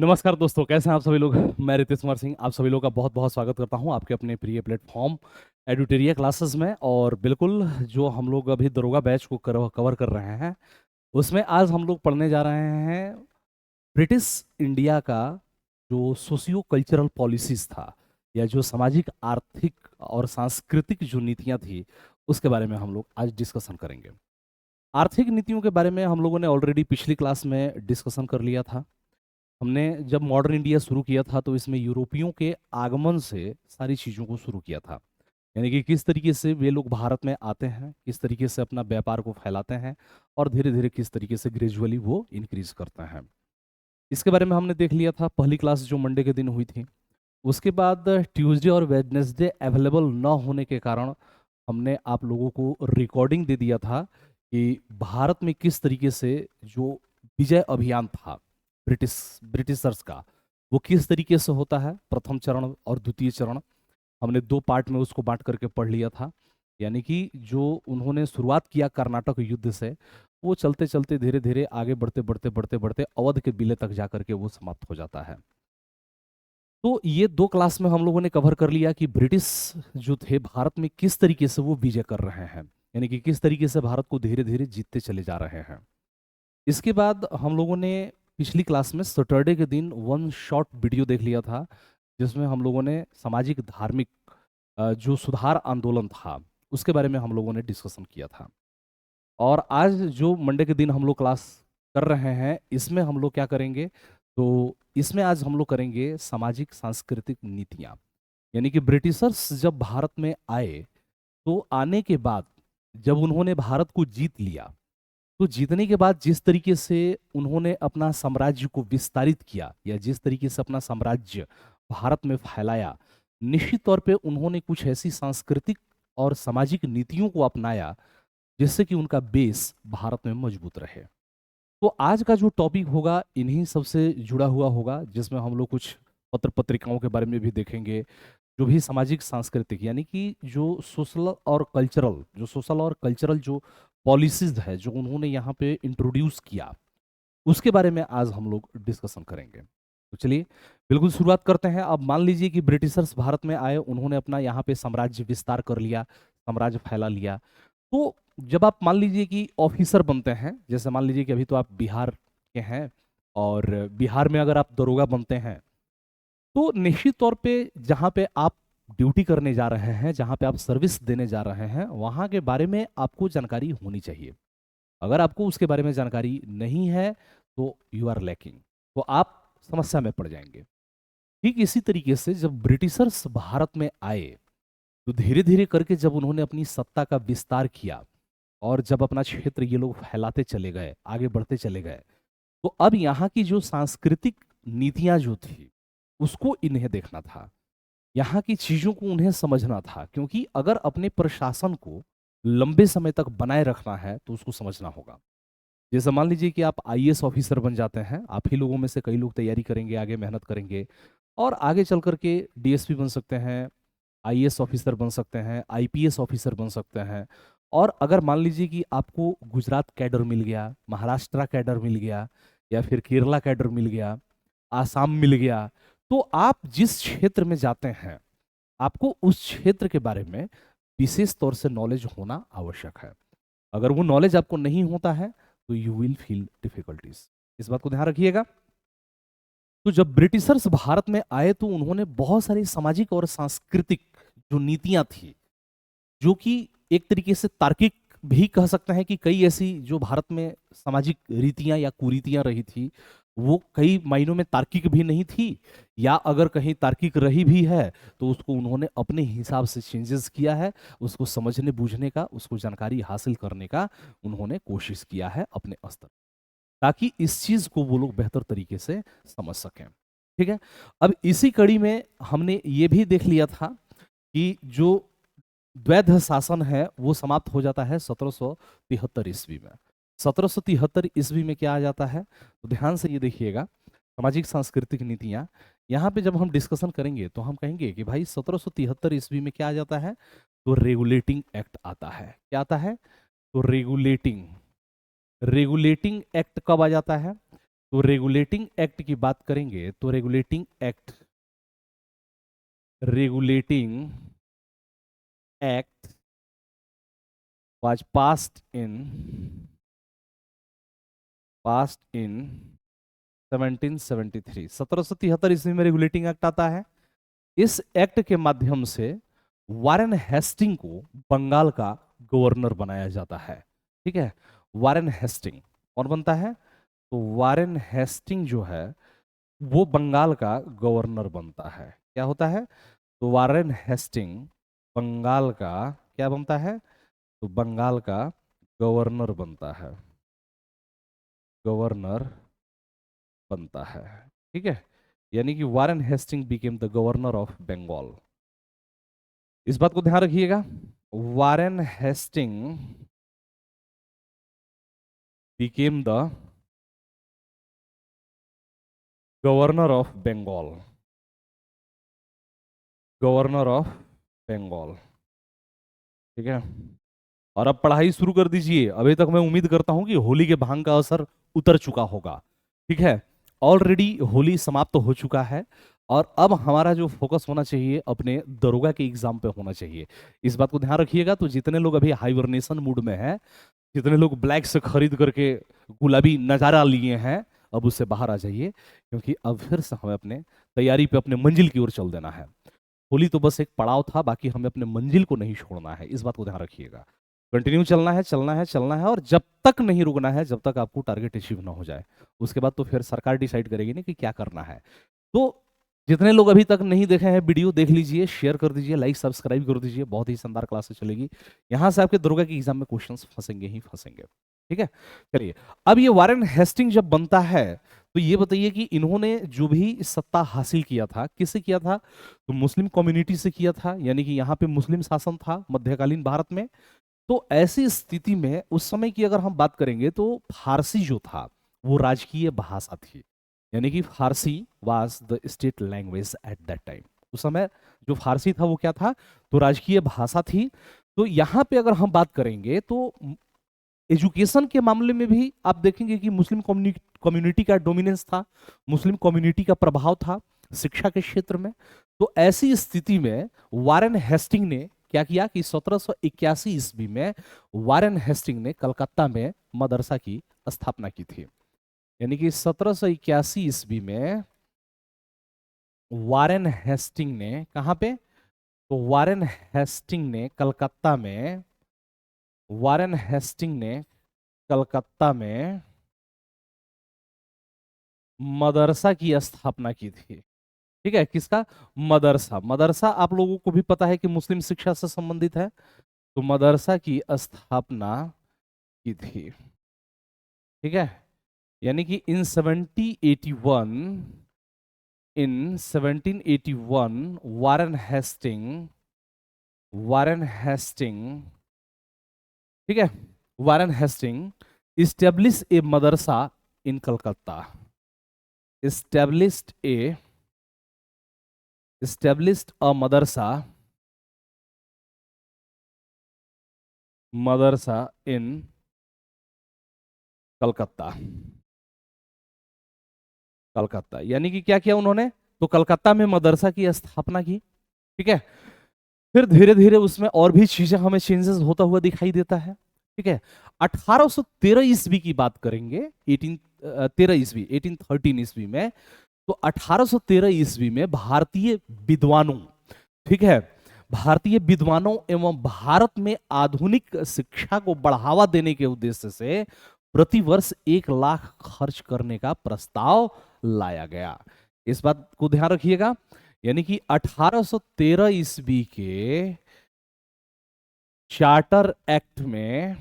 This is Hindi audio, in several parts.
नमस्कार दोस्तों, कैसे हैं आप सभी लोग। मैं रितेश कुमार सिंह आप सभी लोग का बहुत बहुत स्वागत करता हूं आपके अपने प्रिय प्लेटफॉर्म एडुटेरिया क्लासेस में। और बिल्कुल जो हम लोग अभी दरोगा बैच को कवर कर रहे हैं, उसमें आज हम लोग पढ़ने जा रहे हैं ब्रिटिश इंडिया का जो सोशियो कल्चरल पॉलिसीज था, या जो सामाजिक आर्थिक और सांस्कृतिक जो नीतियां थी, उसके बारे में हम लोग आज डिस्कशन करेंगे। आर्थिक नीतियों के बारे में हम लोगों ने ऑलरेडी पिछली क्लास में डिस्कशन कर लिया था। हमने जब मॉडर्न इंडिया शुरू किया था तो इसमें यूरोपियों के आगमन से सारी चीज़ों को शुरू किया था। यानी कि किस तरीके से वे लोग भारत में आते हैं, किस तरीके से अपना व्यापार को फैलाते हैं, और धीरे धीरे किस तरीके से ग्रेजुअली वो इंक्रीज करते हैं। इसके बारे में हमने देख लिया था पहली क्लास जो मंडे के दिन हुई थी। उसके बाद ट्यूसडे और वेडनेसडे अवेलेबल न होने के कारण हमने आप लोगों को रिकॉर्डिंग दे दिया था कि भारत में किस तरीके से जो विजय अभियान था ब्रिटिशर्स का, वो किस तरीके से होता है। प्रथम चरण और द्वितीय चरण हमने दो पार्ट में उसको बांट करके पढ़ लिया था। यानी कि जो उन्होंने शुरुआत किया कर्नाटक युद्ध से, वो चलते चलते धीरे धीरे आगे बढ़ते बढ़ते बढ़ते बढ़ते अवध के विलय तक जा करके वो समाप्त हो जाता है। तो ये दो क्लास में हम लोगों ने कवर कर लिया कि ब्रिटिश जो थे भारत में किस तरीके से वो विजय कर रहे हैं, यानी कि किस तरीके से भारत को धीरे धीरे जीतते चले जा रहे हैं। इसके बाद हम लोगों ने पिछली क्लास में सैटरडे के दिन वन शॉर्ट वीडियो देख लिया था, जिसमें हम लोगों ने सामाजिक धार्मिक जो सुधार आंदोलन था उसके बारे में हम लोगों ने डिस्कशन किया था। और आज जो मंडे के दिन हम लोग क्लास कर रहे हैं, इसमें हम लोग क्या करेंगे, तो इसमें आज हम लोग करेंगे सामाजिक सांस्कृतिक नीतियाँ। यानी कि ब्रिटिशर्स जब भारत में आए, तो आने के बाद जब उन्होंने भारत को जीत लिया, तो जीतने के बाद जिस तरीके से उन्होंने अपना साम्राज्य को विस्तारित किया, या जिस तरीके से अपना साम्राज्य भारत में फैलाया, निश्चित तौर पे उन्होंने कुछ ऐसी सांस्कृतिक और सामाजिक नीतियों को अपनाया जिससे कि उनका बेस भारत में मजबूत रहे। तो आज का जो टॉपिक होगा इन्हीं सबसे जुड़ा हुआ होगा, जिसमें हम लोग कुछ पत्र पत्रिकाओं के बारे में भी देखेंगे, जो भी सामाजिक सांस्कृतिक यानी कि जो सोशल और कल्चरल जो पॉलिसीज है जो उन्होंने यहाँ पे इंट्रोड्यूस किया, उसके बारे में आज हम लोग डिस्कशन करेंगे। तो चलिए बिल्कुल शुरुआत करते हैं। अब मान लीजिए कि ब्रिटिशर्स भारत में आए, उन्होंने अपना यहाँ पे साम्राज्य विस्तार कर लिया, साम्राज्य फैला लिया। तो जब आप मान लीजिए कि ऑफिसर बनते हैं, जैसे मान लीजिए कि अभी तो आप बिहार के हैं, और बिहार में अगर आप दरोगा बनते हैं, तो निश्चित तौर पे जहाँ पे आप ड्यूटी करने जा रहे हैं, जहाँ पे आप सर्विस देने जा रहे हैं, वहाँ के बारे में आपको जानकारी होनी चाहिए। अगर आपको उसके बारे में जानकारी नहीं है तो यू आर लैकिंग, तो आप समस्या में पड़ जाएंगे। ठीक इसी तरीके से जब ब्रिटिशर्स भारत में आए, तो धीरे धीरे करके जब उन्होंने अपनी सत्ता का विस्तार किया, और जब अपना क्षेत्र ये लोग फैलाते चले गए, आगे बढ़ते चले गए, तो अब यहाँ की जो सांस्कृतिक नीतियां जो थी, उसको इन्हें देखना था। यहाँ की चीजों को उन्हें समझना था, क्योंकि अगर अपने प्रशासन को लंबे समय तक बनाए रखना है तो उसको समझना होगा। जैसे मान लीजिए कि आप आईएएस ऑफिसर बन जाते हैं, आप ही लोगों में से कई लोग तैयारी करेंगे, आगे मेहनत करेंगे, और आगे चल करके डीएसपी बन सकते हैं, आईएएस ऑफिसर बन सकते हैं, आईपीएस ऑफिसर बन सकते हैं। और अगर मान लीजिए कि आपको गुजरात कैडर मिल गया, महाराष्ट्र कैडर मिल गया, या फिर केरला कैडर मिल गया, आसाम मिल गया, तो आप जिस क्षेत्र में जाते हैं, आपको उस क्षेत्र के बारे में विशेष तौर से नॉलेज होना आवश्यक है। अगर वो नॉलेज आपको नहीं होता है तो यू विल फील डिफिकल्टीज। इस बात को ध्यान रखिएगा। तो जब ब्रिटिशर्स भारत में आए, तो उन्होंने बहुत सारी सामाजिक और सांस्कृतिक जो नीतियां थी, जो कि एक तरीके से तार्किक भी कह सकते हैं, कि कई ऐसी जो भारत में सामाजिक रीतियां या कुरीतियां रही थी, वो कई मायनों में तार्किक भी नहीं थी, या अगर कहीं तार्किक रही भी है तो उसको उन्होंने अपने हिसाब से चेंजेस किया है, उसको समझने बूझने का, उसको जानकारी हासिल करने का उन्होंने कोशिश किया है अपने स्तर, ताकि इस चीज को वो लोग बेहतर तरीके से समझ सकें। ठीक है। अब इसी कड़ी में हमने ये भी देख लिया था कि जो द्वैध शासन है वो समाप्त हो जाता है 1773 ईस्वी में। 1773 ईस्वी में क्या आ जाता है, तो ध्यान से ये देखिएगा, सामाजिक सांस्कृतिक नीतियां। यहाँ पे जब हम डिस्कशन करेंगे तो हम कहेंगे कि भाई 1773 ईस्वी में क्या आ जाता है, तो रेगुलेटिंग एक्ट आता है। क्या आता है, तो रेगुलेटिंग रेगुलेटिंग एक्ट कब आ जाता है, तो रेगुलेटिंग एक्ट की बात करेंगे तो regulating act was passed in 1773, 1773 ईस्वी में रेगुलेटिंग एक्ट आता है। इस एक्ट के माध्यम से वारेन हेस्टिंग को बंगाल का गवर्नर बनाया जाता है। ठीक है, वारेन हेस्टिंग कौन बनता है? तो वारेन हेस्टिंग जो है वो बंगाल का गवर्नर बनता है। क्या होता है? तो वारेन हेस्टिंग बंगाल का क्या बनता है? तो बंगाल का गवर्नर बनता है, गवर्नर बनता है। ठीक है, यानी कि Warren Hasting became the governor of Bengal. इस बात को ध्यान रखिएगा, Warren Hasting became the governor of Bengal, governor of Bengal. ठीक है, और अब पढ़ाई शुरू कर दीजिए। अभी तक मैं उम्मीद करता हूं कि होली के भांग का असर उतर चुका होगा। ठीक है, ऑलरेडी होली समाप्त हो चुका है और अब हमारा जो फोकस होना चाहिए अपने दरोगा के एग्जाम पे होना चाहिए। इस बात को ध्यान रखिएगा। तो जितने लोग अभी हाइबरनेशन मूड में हैं, जितने लोग ब्लैक से खरीद करके गुलाबी नजारा लिए हैं, अब उससे बाहर आ जाइए, क्योंकि अब फिर से हमें अपने तैयारी पे अपने मंजिल की ओर चल देना है। होली तो बस एक पड़ाव था, बाकी हमें अपने मंजिल को नहीं छोड़ना है। इस बात को ध्यान रखिएगा। कंटिन्यू चलना है, चलना है, चलना है, और जब तक नहीं रुकना है, जब तक आपको टारगेट अचीव ना हो जाए। उसके बाद तो फिर सरकार डिसाइड करेगी ना कि क्या करना है। तो जितने लोग अभी तक नहीं देखे हैं वीडियो, देख लीजिए, शेयर कर दीजिए, लाइक सब्सक्राइब कर दीजिए। बहुत ही शानदार क्लासेस चलेगी। यहाँ से आपके दरोगा की एग्जाम में क्वेश्चंस फंसेंगे ही फंसेंगे। ठीक है, चलिए। अब ये वारेन हेस्टिंग जब बनता है, तो ये बताइए कि इन्होंने जो भी सत्ता हासिल किया था, किससे किया था? तो मुस्लिम कम्युनिटी से किया था, यानी कि यहाँ पे मुस्लिम शासन था मध्यकालीन भारत में। तो ऐसी स्थिति में उस समय की अगर हम बात करेंगे तो फारसी जो था वो राजकीय भाषा थी, यानी कि Farsi was the state language at that time. उस समय जो फारसी था वो क्या था? तो राजकीय भाषा थी। तो यहाँ पे अगर हम बात करेंगे तो एजुकेशन के मामले में भी आप देखेंगे कि मुस्लिम कम्युनिटी का डोमिनेंस था, मुस्लिम कम्युनिटी का प्रभाव था शिक्षा के क्षेत्र में। तो ऐसी स्थिति में वारेन हेस्टिंग ने क्या किया कि 1781 ईस्वी में वारेन हेस्टिंग ने कलकत्ता में मदरसा की स्थापना की थी। यानी कि 1781 ईस्वी में वारेन हेस्टिंग ने कहां पे? तो वारेन हेस्टिंग ने कलकत्ता में, वारेन हेस्टिंग ने कलकत्ता में मदरसा की स्थापना की थी। ठीक है, किसका? मदरसा। मदरसा आप लोगों को भी पता है कि मुस्लिम शिक्षा से संबंधित है। तो मदरसा की स्थापना की थी। ठीक है, यानी कि इन 1781 वारेन हेस्टिंग, ठीक है, वारेन हेस्टिंग इस्टेब्लिश ए मदरसा in Calcutta, established a established a मदरसा इन कलकत्ता, कलकत्ता। यानी कि क्या किया उन्होंने? तो कलकत्ता में मदरसा की स्थापना की। ठीक है, फिर धीरे धीरे उसमें और भी चीजें हमें चेंजेस होता हुआ दिखाई देता है। ठीक है, 1813 ईस्वी की बात करेंगे, 1813 ईस्वी में। तो 1813 ईस्वी में भारतीय विद्वानों, ठीक है, भारतीय विद्वानों एवं भारत में आधुनिक शिक्षा को बढ़ावा देने के उद्देश्य से प्रतिवर्ष 1 लाख खर्च करने का प्रस्ताव लाया गया। इस बात को ध्यान रखिएगा। यानी कि 1813 ईस्वी के चार्टर एक्ट में,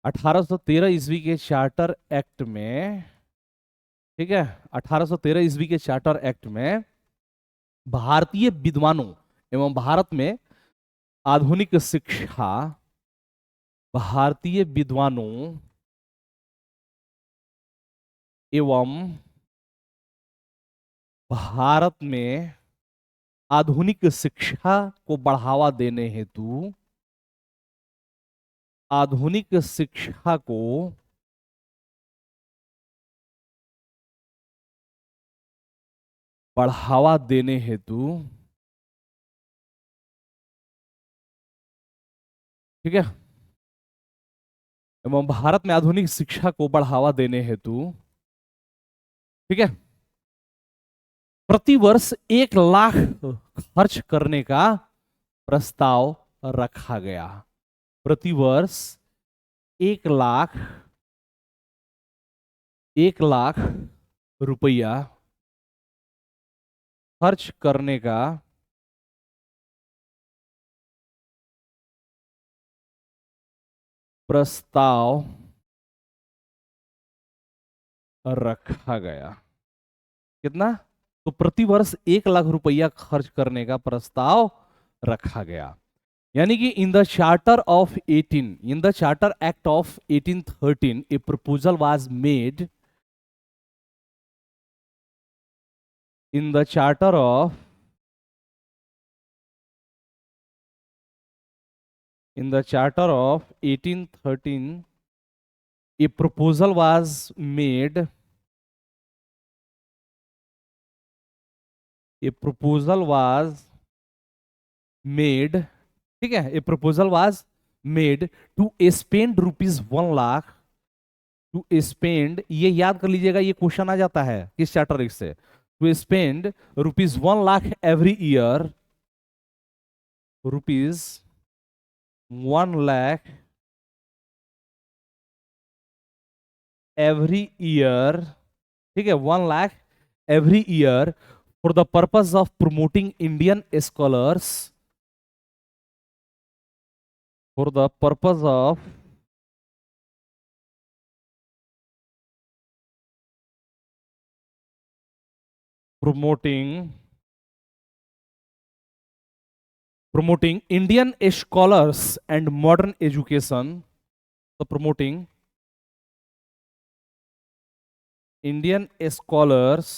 1813 ईस्वी के चार्टर एक्ट में, ठीक है, 1813 ईस्वी के चार्टर एक्ट में भारतीय विद्वानों एवं भारत में आधुनिक शिक्षा, भारतीय विद्वानों एवं भारत में आधुनिक शिक्षा को बढ़ावा देने हेतु, आधुनिक शिक्षा को बढ़ावा देने हेतु, ठीक है, एवं भारत में आधुनिक शिक्षा को बढ़ावा देने हेतु, ठीक है, प्रतिवर्ष 1 लाख खर्च करने का प्रस्ताव रखा गया। प्रतिवर्ष 1 लाख 1 लाख रुपया खर्च करने का प्रस्ताव रखा गया। कितना? तो प्रतिवर्ष 1 लाख रुपया खर्च करने का प्रस्ताव रखा गया। यानी कि in the charter act of 1813 a proposal was made, in the charter of 1813 a proposal was made, ठीक है, a proposal was made to spend ₹1 lakh, to spend, ये याद कर लीजिएगा, ये क्वेश्चन आ जाता है किस चार्टर एक्ट से, to spend ₹1 lakh every year, ₹1 lakh every year, ठीक है, 1 lakh every year for the purpose of promoting Indian scholars, for the purpose of promoting Indian scholars and modern education, so promoting Indian scholars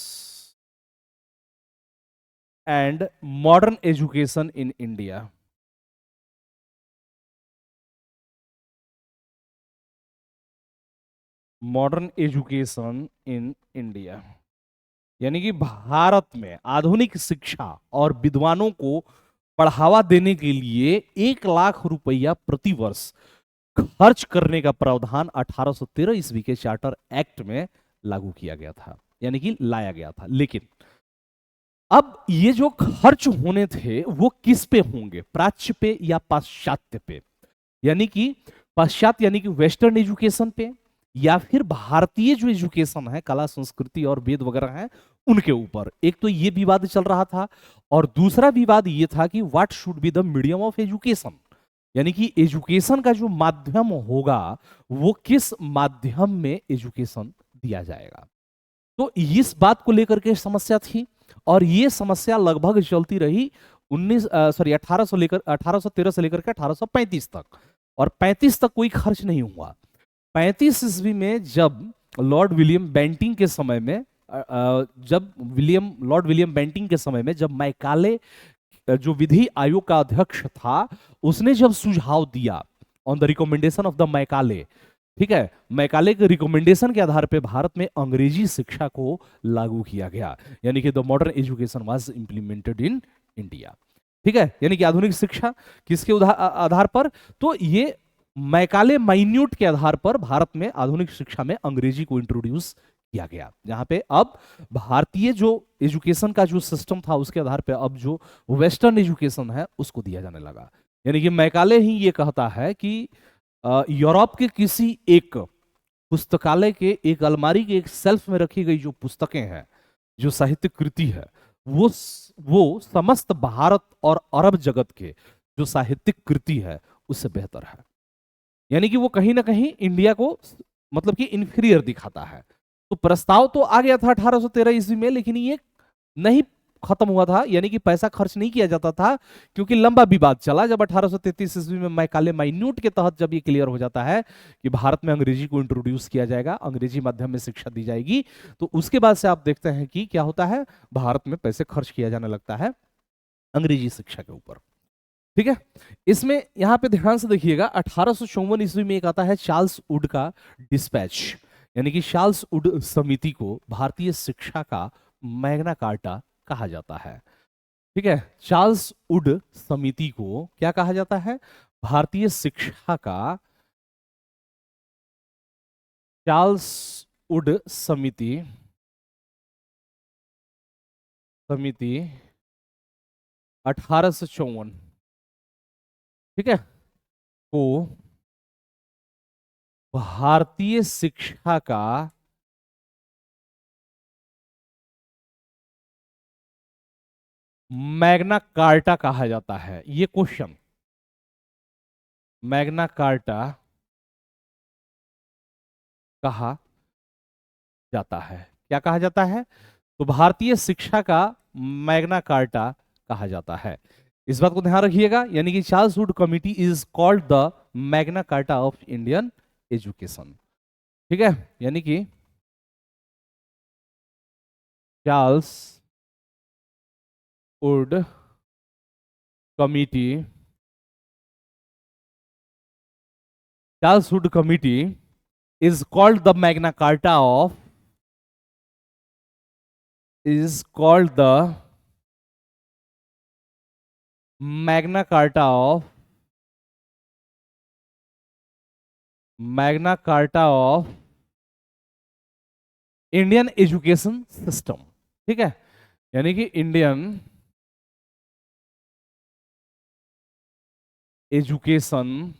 and modern education in India. Modern education in India, यानी कि भारत में आधुनिक शिक्षा और विद्वानों को बढ़ावा देने के लिए 1 लाख रुपया प्रतिवर्ष खर्च करने का प्रावधान 1813 ईस्वी के चार्टर एक्ट में लागू किया गया था, यानी कि लाया गया था। लेकिन अब ये जो खर्च होने थे वो किस पे होंगे, प्राच्य पे या पाश्चात्य पे, यानी कि पाश्चात्य यानी कि वेस्टर्न एजुकेशन पे, या फिर भारतीय जो एजुकेशन है, कला संस्कृति और वेद वगैरह है, उनके ऊपर। एक तो ये विवाद चल रहा था, और दूसरा विवाद ये था कि what should be the medium of education, यानी कि एजुकेशन का जो माध्यम होगा वो किस माध्यम में एजुकेशन दिया जाएगा। तो इस बात को लेकर के समस्या थी, और ये समस्या लगभग चलती रही 1813 से लेकर के 1835 तक, और 35 तक कोई खर्च नहीं हुआ। 35 ईस्वी में जब लॉर्ड विलियम बेंटिंग के समय में, लॉर्ड विलियम बेंटिंग के समय में जब मैकाले जो विधि आयोग का अध्यक्ष था, उसने जब सुझाव दिया on the recommendation of the Macaulay, ठीक है, मैकाले के रिकमेंडेशन के आधार पे भारत में अंग्रेजी शिक्षा को लागू किया गया, यानी कि the modern education was implemented in India. ठीक है, यानी कि आधुनिक शिक्षा किसके आधार पर, तो ये मैकाले माइन्यूट के आधार पर भारत में आधुनिक शिक्षा में अंग्रेजी को इंट्रोड्यूस किया गया, जहां पे अब भारतीय जो एजुकेशन का जो सिस्टम था उसके आधार पे अब जो वेस्टर्न एजुकेशन है उसको दिया जाने लगा। यानी कि मैकाले ही ये कहता है कि यूरोप के किसी एक पुस्तकालय के एक अलमारी के एक सेल्फ में रखी गई जो पुस्तकें हैं, जो साहित्यिक कृति है, वो समस्त भारत और अरब जगत के जो साहित्यिक कृति है उससे बेहतर है। यानी कि वो कहीं ना कहीं इंडिया को मतलब कि इंफीरियर दिखाता है। तो प्रस्ताव तो आ गया था 1813 ईस्वी में, लेकिन ये नहीं खत्म हुआ था, यानी कि पैसा खर्च नहीं किया जाता था, क्योंकि लंबा विवाद चला। जब 1833 ईस्वी में मैकाले माइन्यूट के तहत जब ये क्लियर हो जाता है कि भारत में अंग्रेजी को इंट्रोड्यूस किया जाएगा, अंग्रेजी माध्यम में शिक्षा दी जाएगी, तो उसके बाद से आप देखते हैं कि क्या होता है, भारत में पैसे खर्च किया जाने लगता है अंग्रेजी शिक्षा के ऊपर। ठीक है, इसमें यहां पे ध्यान से देखिएगा, 1854 ईस्वी में एक आता है चार्ल्स वुड का डिस्पैच, यानी कि चार्ल्स वुड समिति को भारतीय शिक्षा का मैग्ना कार्टा कहा जाता है। ठीक है, चार्ल्स वुड समिति को क्या कहा जाता है? भारतीय शिक्षा का चार्ल्स वुड समिति समिति 1854, ठीक है, को भारतीय शिक्षा का मैग्ना कार्टा कहा जाता है। ये क्वेश्चन, मैग्ना कार्टा कहा जाता है, क्या कहा जाता है? तो भारतीय शिक्षा का मैग्ना कार्टा कहा जाता है। इस बात को ध्यान रखिएगा, यानी कि Charles Wood committee is called the Magna carta of Indian education. ठीक है, यानी कि Charles Wood committee is called the Magna Carta of Magna Carta of Indian education system. ठीक है, यानी कि इंडियन एजुकेशन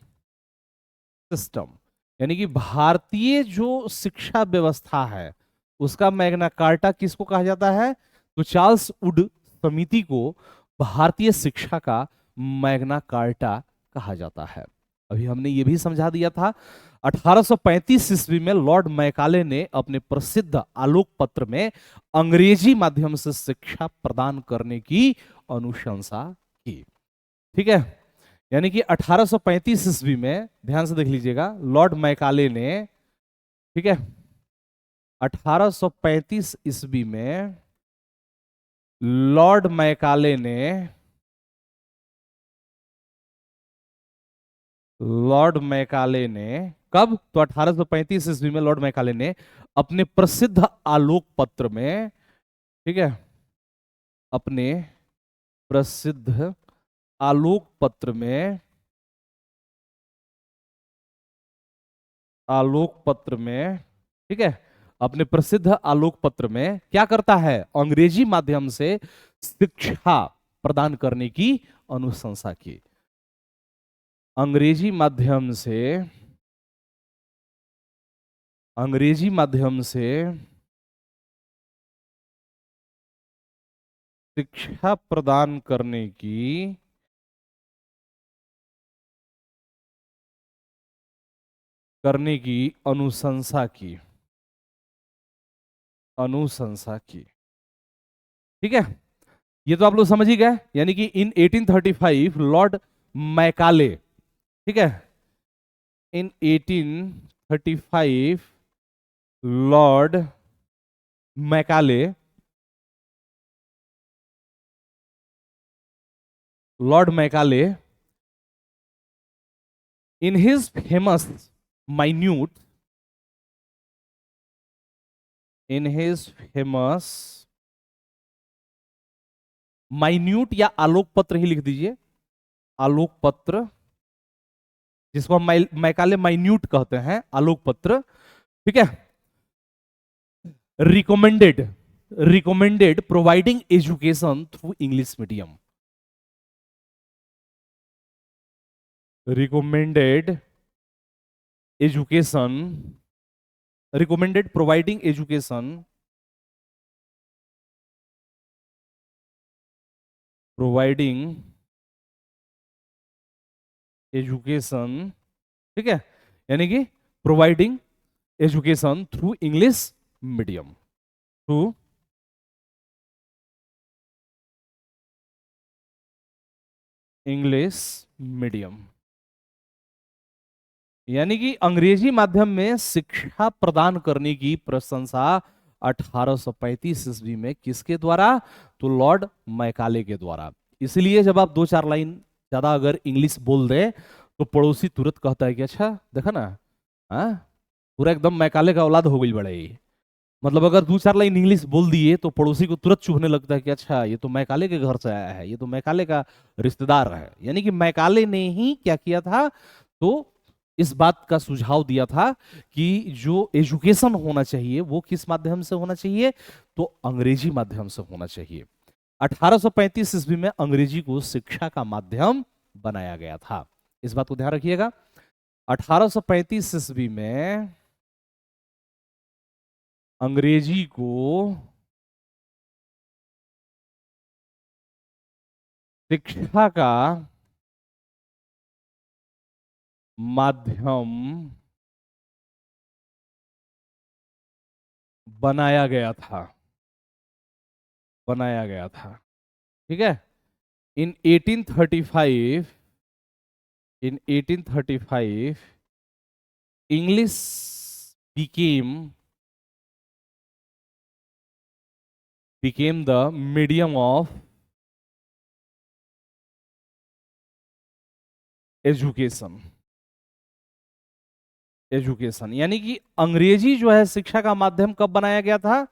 सिस्टम, यानी कि भारतीय जो शिक्षा व्यवस्था है उसका मैग्ना कार्टा किसको कहा जाता है? तो चार्ल्स वुड समिति को भारतीय शिक्षा का मैग्ना कार्टा कहा जाता है। अभी हमने ये भी समझा दिया था, 1835 ईस्वी में लॉर्ड मैकाले ने अपने प्रसिद्ध आलोक पत्र में अंग्रेजी माध्यम से शिक्षा प्रदान करने की अनुशंसा की। ठीक है, यानी कि 1835 ईस्वी में, ध्यान से देख लीजिएगा, लॉर्ड मैकाले ने, ठीक है, 1835 ईस्वी में लॉर्ड मैकाले ने कब? तो 1835 ईस्वी में लॉर्ड मैकाले ने अपने प्रसिद्ध आलोक पत्र में, ठीक है, अपने प्रसिद्ध आलोक पत्र में, ठीक है, अपने प्रसिद्ध आलोक पत्र में क्या करता है? अंग्रेजी माध्यम से शिक्षा प्रदान करने की अनुशंसा की। अंग्रेजी माध्यम से शिक्षा प्रदान करने की अनुशंसा की। ठीक है, ये तो आप लोग समझ ही गए, यानी कि इन 1835 लॉर्ड मैकाले, ठीक है, इन 1835 Lord Macaulay in his famous minute या आलोक पत्र ही लिख दीजिए, आलोक पत्र, जिसको हम मैकाले माइन्यूट कहते हैं, आलोक पत्र, ठीक है, recommended providing education through English medium, recommended providing education, ठीक है, यानी कि providing education through English medium, यानी कि अंग्रेजी माध्यम में शिक्षा प्रदान करने की प्रशंसा 1835 ईस्वी में किसके द्वारा? तो लॉर्ड मैकाले के द्वारा। इसलिए जब आप 2-4 लाइन ज्यादा अगर इंग्लिश बोल दे तो पड़ोसी तुरंत कहता है कि अच्छा देखा ना, हाँ, पूरा एकदम मैकाले का औलाद हो गई बड़े। मतलब अगर दो चार लाइन इंग्लिश बोल दिए तो पड़ोसी को तुरंत चुभने लगता है कि अच्छा ये तो मैकाले के घर से आया है, ये तो मैकाले का रिश्तेदार है। यानी कि मैकाले ने ही क्या किया था, तो इस बात का सुझाव दिया था कि जो एजुकेशन होना चाहिए वो किस माध्यम से होना चाहिए, तो अंग्रेजी माध्यम से होना चाहिए। 1835 ईस्वी में अंग्रेजी को शिक्षा का माध्यम बनाया गया था। इस बात को ध्यान रखिएगा। 1835 ईस्वी में अंग्रेजी को शिक्षा का माध्यम बनाया गया था, बनाया गया था। ठीक है। इन 1835, इन 1835 English became became the medium of education. Education यानी कि अंग्रेजी जो है शिक्षा का माध्यम कब बनाया गया था,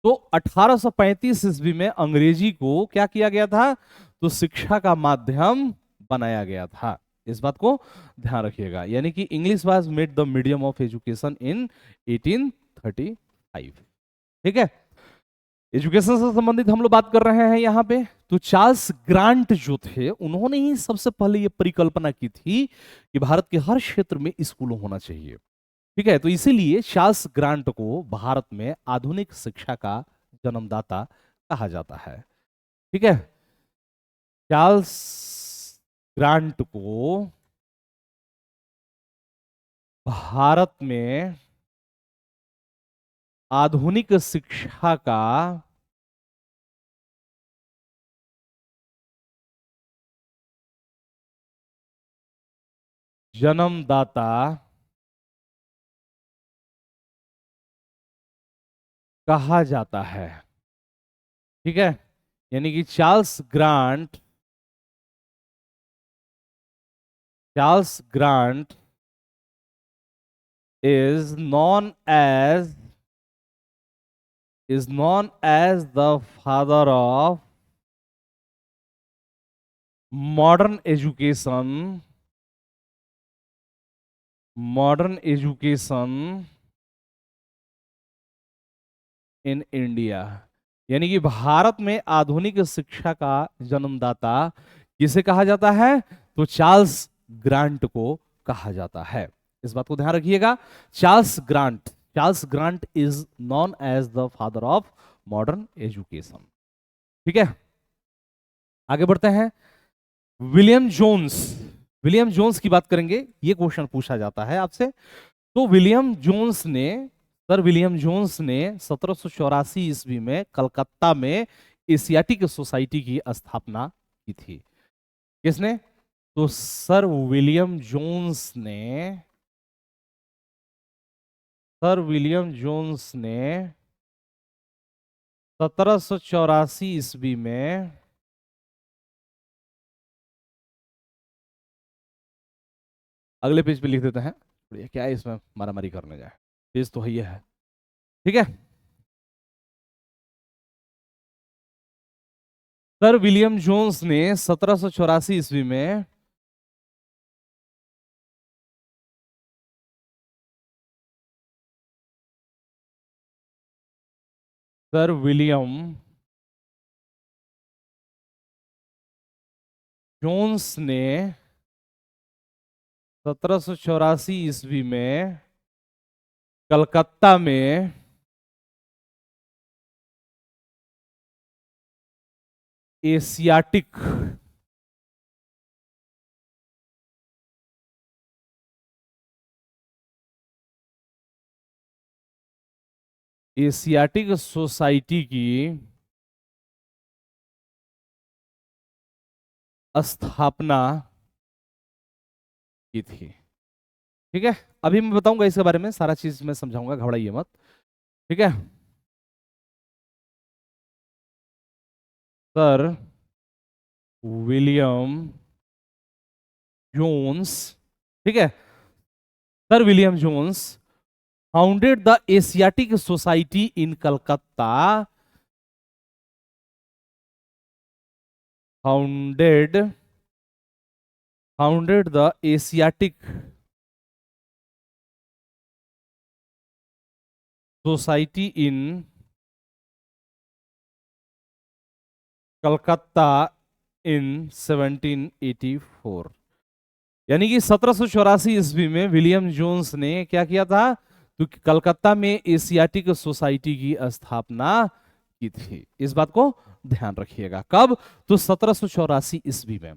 तो 1835 ईस्वी में अंग्रेजी को क्या किया गया था, तो शिक्षा का माध्यम बनाया गया था। इस बात को ध्यान रखिएगा। यानी कि English was made the medium of education in 1835। ठीक है। एजुकेशन से संबंधित हम लोग बात कर रहे हैं यहां पे। तो चार्ल्स ग्रांट जो थे उन्होंने ही सबसे पहले ये परिकल्पना की थी कि भारत के हर क्षेत्र में स्कूल होना चाहिए। ठीक है। तो इसीलिए चार्ल्स ग्रांट को भारत में आधुनिक शिक्षा का जन्मदाता कहा जाता है। ठीक है। चार्ल्स ग्रांट को भारत में आधुनिक शिक्षा का जन्मदाता कहा जाता है। ठीक है। यानी कि Charles grant is known as the father of modern education, in India। यानी कि भारत में आधुनिक शिक्षा का जन्मदाता किसे कहा जाता है, तो चार्ल्स ग्रांट को कहा जाता है। इस बात को ध्यान रखिएगा। Charles Grant is known as the father of modern education. ठीक है। आगे बढ़ते हैं। विलियम जोन्स, विलियम जोन्स की बात करेंगे। ये क्वेश्चन पूछा जाता है आपसे। तो सर विलियम जोन्स ने 1784 ईस्वी में कलकत्ता में एशियाटिक सोसाइटी की स्थापना की थी। किसने, तो सर विलियम जोन्स ने 1784 ईस्वी में अगले पेज पे लिख देते हैं। क्या है इसमें मारामारी करने जाए, पेज तो ये है। ठीक है। सर विलियम जोन्स ने 1784 ईस्वी में सर विलियम जोन्स ने 1784 ईस्वी में कलकत्ता में एशियाटिक एशियाटिक सोसाइटी की स्थापना की थी। ठीक है। अभी मैं बताऊंगा इसके बारे में, सारा चीज मैं समझाऊंगा, घबराइए मत। ठीक है। सर विलियम जोन्स, ठीक है, sir William Jones founded the Asiatic Society in Calcutta, founded the Asiatic Society in Calcutta in 1784। यानी कि 1784 ईस्वी में विलियम जोन्स ने क्या किया था, तो कलकत्ता में एशियाटिक सोसाइटी की स्थापना की थी। इस बात को ध्यान रखिएगा। कब? तो 1784 ईस्वी में।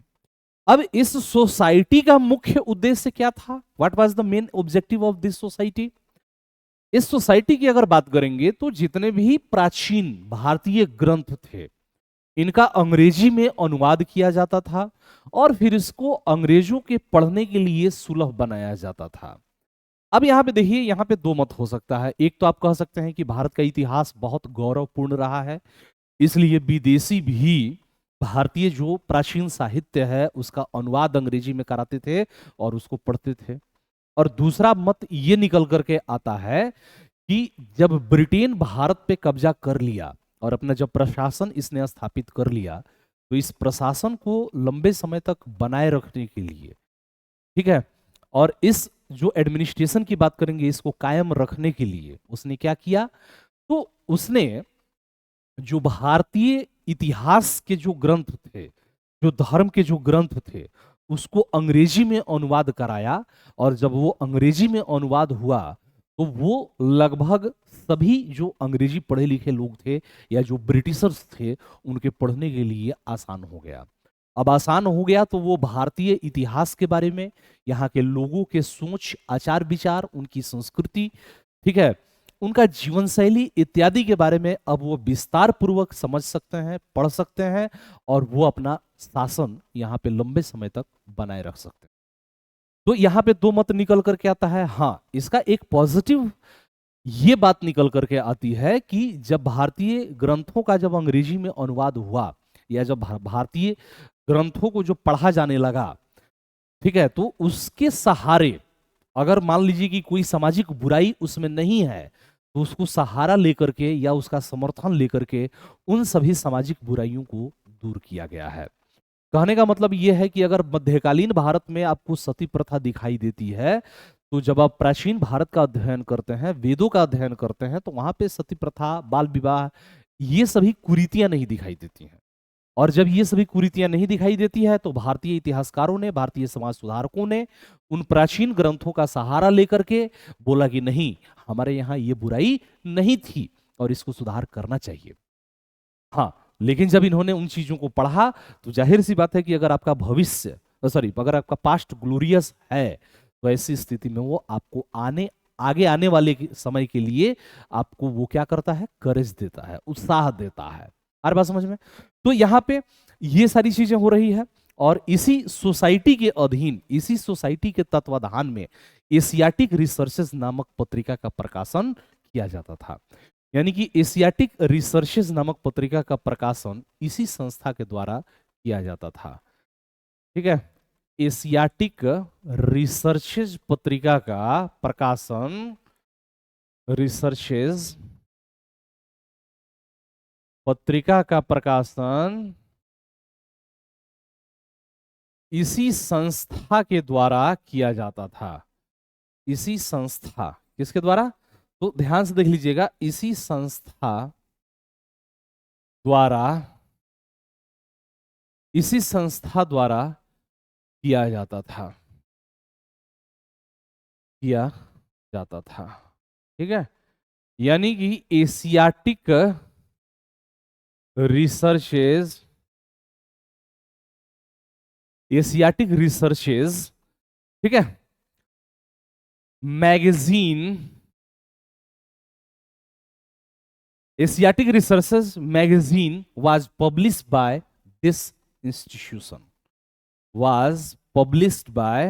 अब इस सोसाइटी का मुख्य उद्देश्य क्या था? What was the main objective of this society? इस सोसाइटी की अगर बात करेंगे तो जितने भी प्राचीन भारतीय ग्रंथ थे, इनका अंग्रेजी में अनुवाद किया जाता था और फिर इसको अंग्रेजों के पढ़ने के लिए सुलभ बनाया जाता था। अब यहां पे देखिए, यहां पे दो मत हो सकता है। एक तो आप कह सकते हैं कि भारत का इतिहास बहुत गौरवपूर्ण रहा है, इसलिए विदेशी भी भारतीय जो प्राचीन साहित्य है उसका अनुवाद अंग्रेजी में कराते थे और उसको पढ़ते थे। और दूसरा मत ये निकल करके आता है कि जब ब्रिटेन भारत पे कब्जा कर लिया और अपना जब प्रशासन इसने स्थापित कर लिया, तो इस प्रशासन को लंबे समय तक बनाए रखने के लिए, ठीक है, और इस जो एडमिनिस्ट्रेशन की बात करेंगे इसको कायम रखने के लिए उसने क्या किया, तो उसने जो भारतीय इतिहास के जो ग्रंथ थे, जो धर्म के जो ग्रंथ थे, उसको अंग्रेजी में अनुवाद कराया। और जब वो अंग्रेजी में अनुवाद हुआ तो वो लगभग सभी जो अंग्रेजी पढ़े लिखे लोग थे या जो ब्रिटिशर्स थे उनके पढ़ने के लिए आसान हो गया। अब आसान हो गया तो वो भारतीय इतिहास के बारे में, यहाँ के लोगों के सोच, आचार विचार, उनकी संस्कृति, ठीक है, उनका जीवन शैली इत्यादि के बारे में अब वो विस्तार पूर्वक समझ सकते हैं, पढ़ सकते हैं और वो अपना शासन यहाँ पे लंबे समय तक बनाए रख सकते हैं। तो यहाँ पे दो मत निकल करके आता है। हाँ, इसका एक पॉजिटिव ये बात निकल करके आती है कि जब भारतीय ग्रंथों का जब अंग्रेजी में अनुवाद हुआ या जब भारतीय ग्रंथों को जो पढ़ा जाने लगा, ठीक है, तो उसके सहारे अगर मान लीजिए कि कोई सामाजिक बुराई उसमें नहीं है तो उसको सहारा लेकर के या उसका समर्थन लेकर के उन सभी सामाजिक बुराइयों को दूर किया गया है। कहने का मतलब यह है कि अगर मध्यकालीन भारत में आपको सती प्रथा दिखाई देती है, तो जब आप प्राचीन भारत का अध्ययन करते हैं, वेदों का अध्ययन करते हैं, तो वहां पे सती प्रथा, बाल विवाह, ये सभी कुरीतियां नहीं दिखाई देती हैं। और जब ये सभी कुरीतियां नहीं दिखाई देती है तो भारतीय इतिहासकारों ने, भारतीय समाज सुधारकों ने उन प्राचीन ग्रंथों का सहारा लेकर के बोला कि नहीं, हमारे यहाँ ये बुराई नहीं थी और इसको सुधार करना चाहिए। हाँ, लेकिन जब इन्होंने उन चीजों को पढ़ा तो जाहिर सी बात है कि अगर आपका भविष्य, सॉरी, अगर आपका पास्ट ग्लोरियस है तो ऐसी स्थिति में वो आपको आगे आने वाले समय के लिए आपको वो क्या करता है, करेज देता है, उत्साह देता है। हर बात समझ में? तो यहाँ पे ये सारी चीजें हो रही है और इसी सोसाइटी के अधीन, इसी सोसाइटी के तत्वाधान में एशियाटिक रिसर्चेस नामक पत्रिका का प्रकाशन किया जाता था। यानी कि एशियाटिक रिसर्चेस नामक पत्रिका का प्रकाशन इसी संस्था के द्वारा किया जाता था। ठीक है, एशियाटिक रिसर्चेस पत्रिका का प्रकाशन, रिसर्चेस पत्रिका का प्रकाशन इसी संस्था के द्वारा किया जाता था। इसी संस्था, किसके द्वारा? तो ध्यान से देख लीजिएगा, इसी संस्था द्वारा, इसी संस्था द्वारा किया जाता था, किया जाता था। ठीक है, यानी कि एशियाटिक रिसर्चेज, एशियाटिक रिसर्चेज, ठीक है, magazine, Asiatic researches magazine was published by this institution, was published by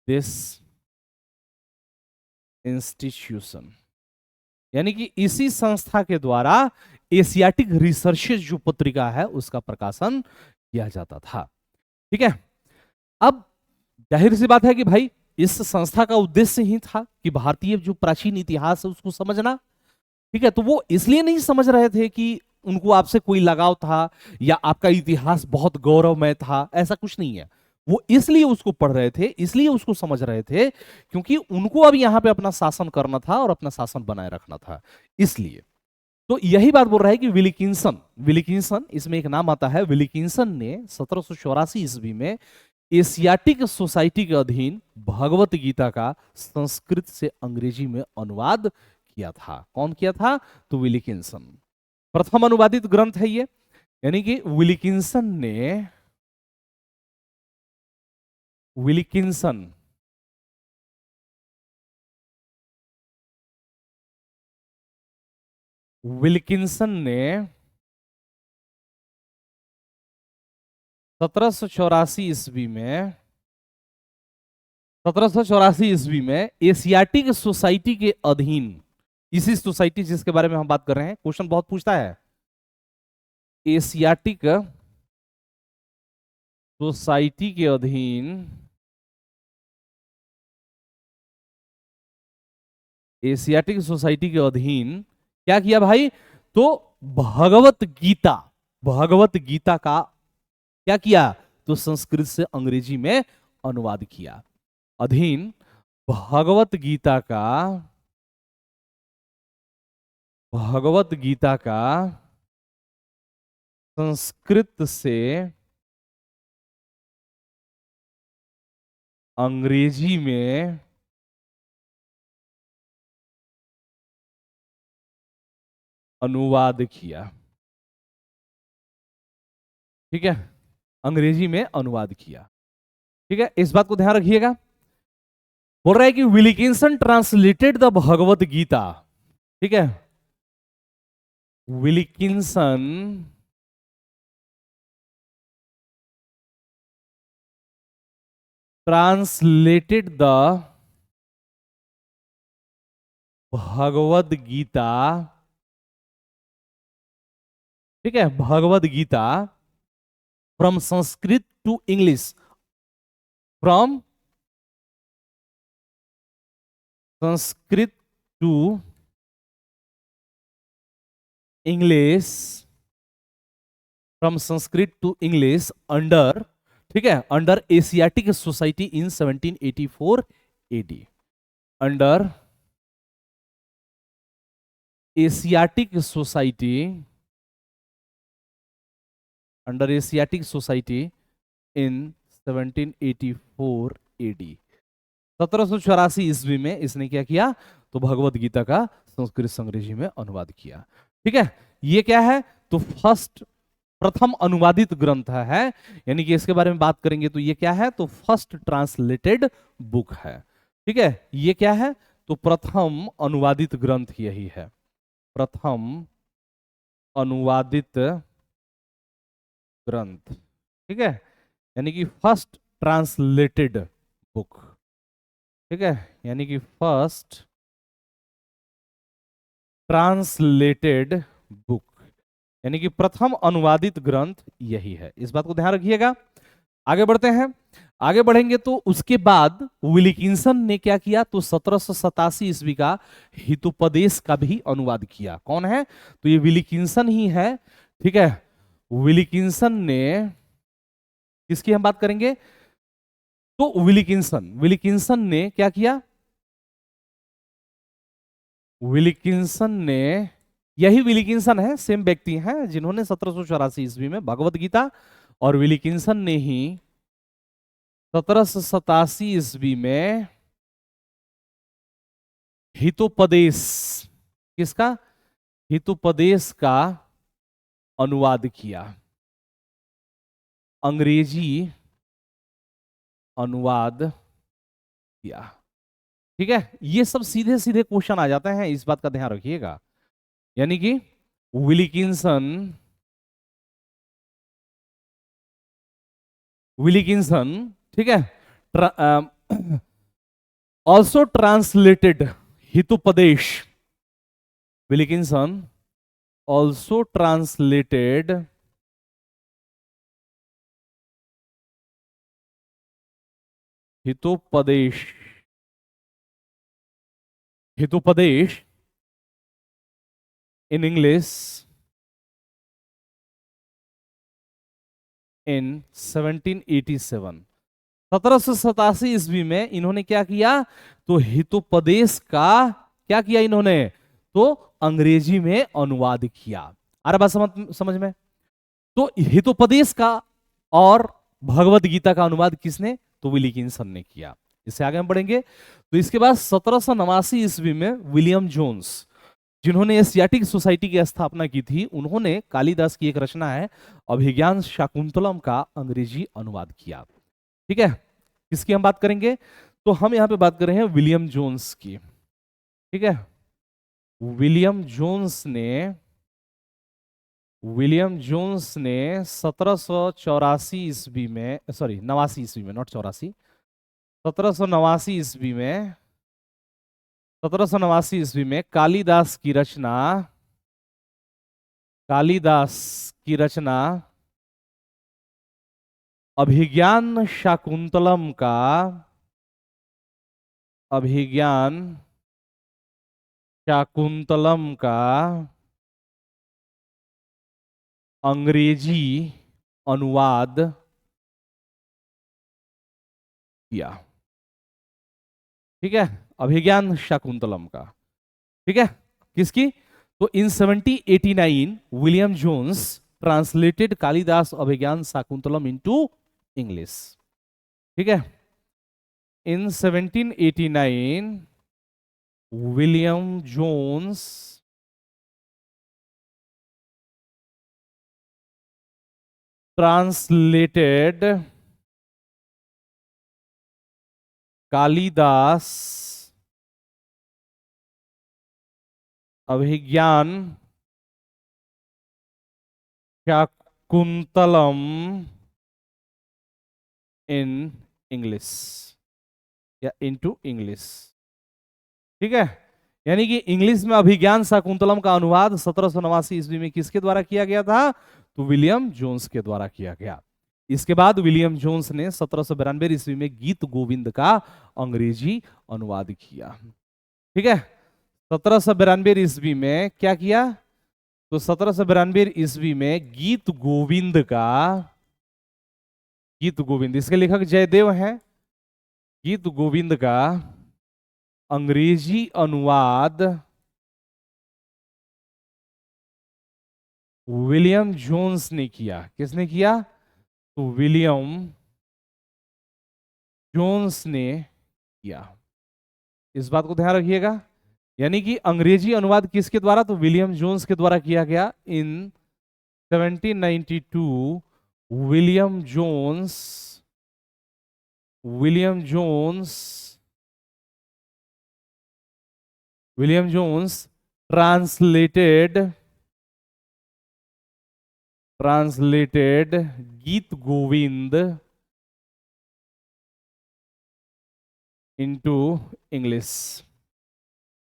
this institution। यानी कि इसी संस्था के द्वारा एशियाटिक रिसर्चेज जो पत्रिका है उसका प्रकाशन किया जाता था। ठीक है, अब जाहिर सी बात है कि भाई इस संस्था का उद्देश्य ही था कि भारतीय जो प्राचीन इतिहास है उसको समझना। ठीक है, तो वो इसलिए नहीं समझ रहे थे कि उनको आपसे कोई लगाव था या आपका इतिहास बहुत गौरवमय था, ऐसा कुछ नहीं है। वो इसलिए उसको पढ़ रहे थे, इसलिए उसको समझ रहे थे, क्योंकि उनको अब यहां पे अपना शासन करना था और अपना शासन बनाए रखना था, इसलिए। तो यही बात बोल रहा है कि विलिकिंसन, विलिकिंसन इसमें एक नाम आता है, विलिकिंसन ने 1784 ईस्वी में एशियाटिक सोसाइटी के अधीन भगवत गीता का संस्कृत से अंग्रेजी में अनुवाद किया था। कौन किया था? तो विलिकिंसन। प्रथम अनुवादित ग्रंथ है ये, यानी कि विलिकिंसन विल्किंसन ने 1784 ईस्वी में 1784 ईस्वी में एशियाटिक सोसाइटी के अधीन, इसी सोसाइटी जिसके बारे में हम बात कर रहे हैं, क्वेश्चन बहुत पूछता है, एशियाटिक सोसाइटी के अधीन, एशियाटिक सोसाइटी के अधीन क्या किया भाई? तो भगवत गीता, भगवत गीता का क्या किया? तो संस्कृत से अंग्रेजी में अनुवाद किया। अधीन भगवत गीता का, भगवत गीता का संस्कृत से अंग्रेजी में अनुवाद किया। ठीक है, अंग्रेजी में अनुवाद किया। ठीक है, इस बात को ध्यान रखिएगा। बोल रहा है कि Wilkinson translated the Bhagavad Gita. ठीक है, Wilkinson translated the Bhagavad Gita, ठीक है, Bhagavad Gita from Sanskrit to English, from Sanskrit to English, from Sanskrit to English under, ठीक है, under Asiatic Society in 1784 AD, under Asiatic Society, under Asiatic Society in 1784 AD. 1784 ईस्वी में इसने क्या किया? तो भगवत गीता का संस्कृत से अंग्रेजी में अनुवाद किया। ठीक है, ये क्या है? तो फर्स्ट, प्रथम अनुवादित ग्रंथ है, यानी कि इसके बारे में बात करेंगे तो ये क्या है? तो फर्स्ट ट्रांसलेटेड बुक है। ठीक है, ये क्या है? तो प्रथम अनुवादित ग्रंथ यही है, प्रथम अनुवादित ग्रंथ। ठीक है, यानी कि फर्स्ट ट्रांसलेटेड बुक। ठीक है, यानी कि फर्स्ट ट्रांसलेटेड बुक, यानी कि प्रथम अनुवादित ग्रंथ यही है। इस बात को ध्यान रखिएगा। आगे बढ़ते हैं, आगे बढ़ेंगे तो उसके बाद विलिकिंसन ने क्या किया? तो 1787 ईस्वी का हितोपदेश का भी अनुवाद किया। कौन है? तो ये विलिकिंसन ही है। ठीक है, विलिकिंसन ने, किसकी हम बात करेंगे? तो विलिकिंसन, विलिकिंसन ने क्या किया? विलिकिंसन ने, यही विलिकिंसन है, सेम व्यक्ति हैं जिन्होंने 1784 ईस्वी में भगवत गीता, और विलिकिंसन ने ही 1787 ईस्वी में हितोपदेश, किसका? हितोपदेश का अनुवाद किया, अंग्रेजी अनुवाद किया। ठीक है, ये सब सीधे सीधे क्वेश्चन आ जाते हैं, इस बात का ध्यान रखिएगा। यानी कि विलिकिंसन, विलिकिंसन, ठीक है, also translated Hitopadesha, Wilkinson also translated Hitopadesha, Hitopadesha in English in 1787। 1787 ईस्वी में इन्होंने क्या किया, तो हितोपदेश का क्या किया इन्होंने, तो अंग्रेजी में अनुवाद किया। आ रहा बात समझ में? तो हितोपदेश का और भगवत गीता का अनुवाद किसने, तो विलिकिंसन ने किया। इससे आगे हम बढ़ेंगे। तो इसके बाद 1789 ईस्वी में विलियम जोन्स, जिन्होंने एशियाटिक सोसाइटी की स्थापना की थी, उन्होंने कालिदास की एक रचना है अभिज्ञान शाकुंतलम का अंग्रेजी अनुवाद किया। ठीक है, किसकी हम बात करेंगे, तो हम यहां पे बात कर रहे हैं विलियम जोन्स की। ठीक है, विलियम जोन्स ने 1784 ईस्वी में, सॉरी 89 ईस्वी में, नॉट 84, 1789 ईस्वी में, 1789 ईस्वी में कालिदास की रचना, कालिदास की रचना अभिज्ञान शाकुंतलम का, अभिज्ञान शाकुंतलम का अंग्रेजी अनुवाद किया। ठीक है, अभिज्ञान शाकुंतलम का। ठीक है, किसकी, तो in 1789 William Jones translated Kalidas Abhijnana Shakuntalam into English. ठीक है, in 1789 William Jones translated Kalidas Abhijnana Shakuntalam in English या इनटू इंग्लिश। ठीक है, यानी कि इंग्लिश में अभिज्ञान शाकुंतलम का अनुवाद 1789 ईस्वी में किसके द्वारा किया गया था, तो विलियम जोन्स के द्वारा किया गया। इसके बाद विलियम जोन्स ने 1792 ईस्वी में गीत गोविंद का अंग्रेजी अनुवाद किया। ठीक है, 1792 ईस्वी में क्या किया, तो 1792 ईस्वी में गीत गोविंद का, गीत गोविंद, इसके लेखक जयदेव हैं, गीत गोविंद का अंग्रेजी अनुवाद विलियम जोन्स ने किया। किसने किया, तो विलियम जोन्स ने किया। इस बात को ध्यान रखिएगा, यानी कि अंग्रेजी अनुवाद किसके द्वारा, तो विलियम जोन्स के द्वारा किया गया। In 1792 William Jones, William Jones, William Jones translated, translated Gita Govinda into English.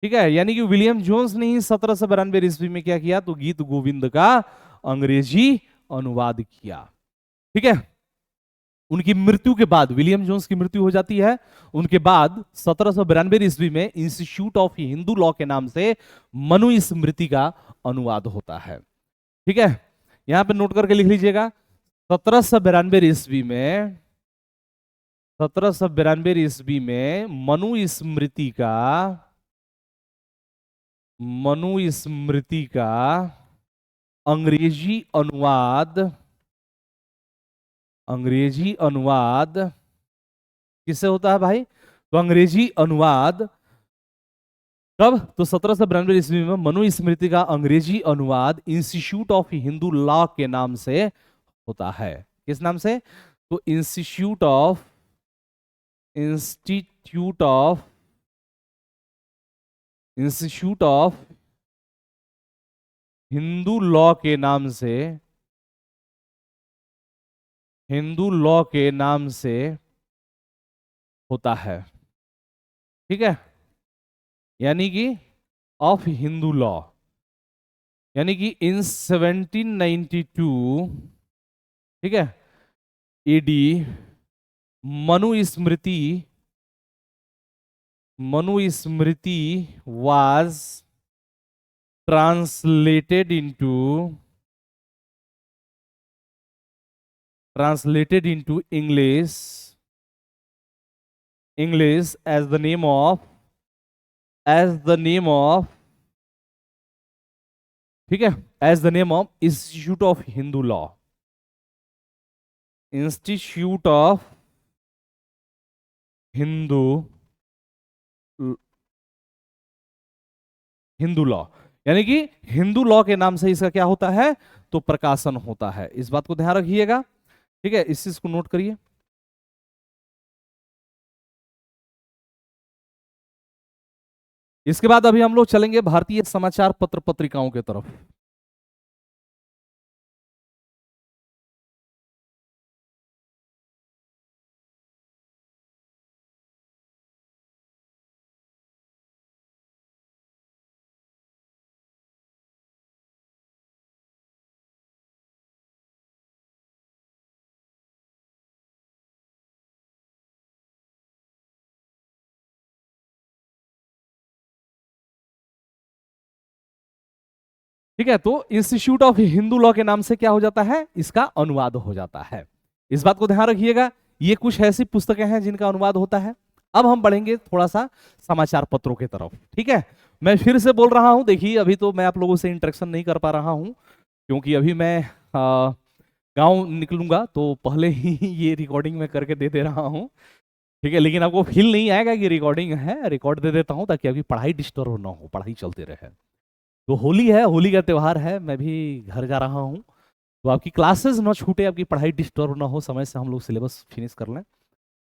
ठीक है, यानी कि विलियम जोन्स ने ही 1792 ईस्वी में क्या किया, तो गीत गोविंद का अंग्रेजी अनुवाद किया। ठीक है, उनकी मृत्यु के बाद, विलियम जोन्स की मृत्यु हो जाती है, उनके बाद 1792 ईस्वी में इंस्टीट्यूट ऑफ हिंदू लॉ के नाम से मनुस्मृति का अनुवाद होता है। ठीक है, यहां पे नोट करके लिख लीजिएगा, 1792 ईस्वी में, 1792 ईस्वी में मनुस्मृति का, मनुस्मृति का अंग्रेजी अनुवाद, अंग्रेजी अनुवाद किससे होता है भाई, तो अंग्रेजी अनुवाद कब, तो 1792 ईस्वी में मनुस्मृति का अंग्रेजी अनुवाद इंस्टीट्यूट ऑफ हिंदू लॉ के नाम से होता है। किस नाम से, तो institute of, institute of, institute of Hindu law के नाम से, हिंदू लॉ के नाम से होता है। ठीक है, यानी कि ऑफ हिंदू लॉ, यानी कि इन 1792, ठीक है, AD, Manusmriti Manusmriti was translated into English as the name of ठीक है, as the name of Institute of Hindu Law, Institute of Hindu law, यानी कि हिंदू लॉ के नाम से इसका क्या होता है, तो प्रकाशन होता है। इस बात को ध्यान रखिएगा, ठीक है, इस चीज को नोट करिए। इसके बाद अभी हम लोग चलेंगे भारतीय समाचार पत्र पत्रिकाओं के तरफ। ठीक है, तो इंस्टीट्यूट ऑफ हिंदू लॉ के नाम से क्या हो जाता है, इसका अनुवाद हो जाता है। इस बात को ध्यान रखिएगा, ये कुछ ऐसी पुस्तकें हैं जिनका अनुवाद होता है। अब हम बढ़ेंगे थोड़ा सा समाचार पत्रों की तरफ, ठीक है। मैं फिर से बोल रहा हूं, देखिए अभी तो मैं आप लोगों से इंटरेक्शन नहीं कर पा रहा हूं, क्योंकि अभी मैं गांव निकलूंगा तो पहले ही ये रिकॉर्डिंग में करके दे रहा हूं, ठीक है। लेकिन आपको फील नहीं आएगा कि रिकॉर्डिंग है, रिकॉर्ड दे देता हूं ताकि अभी पढ़ाई डिस्टर्ब ना हो, पढ़ाई चलते रहे। तो होली है, होली का त्यौहार है, मैं भी घर जा रहा हूँ, तो आपकी क्लासेस ना छूटे, आपकी पढ़ाई डिस्टर्ब ना हो, समय से हम लोग सिलेबस फिनिश कर लें।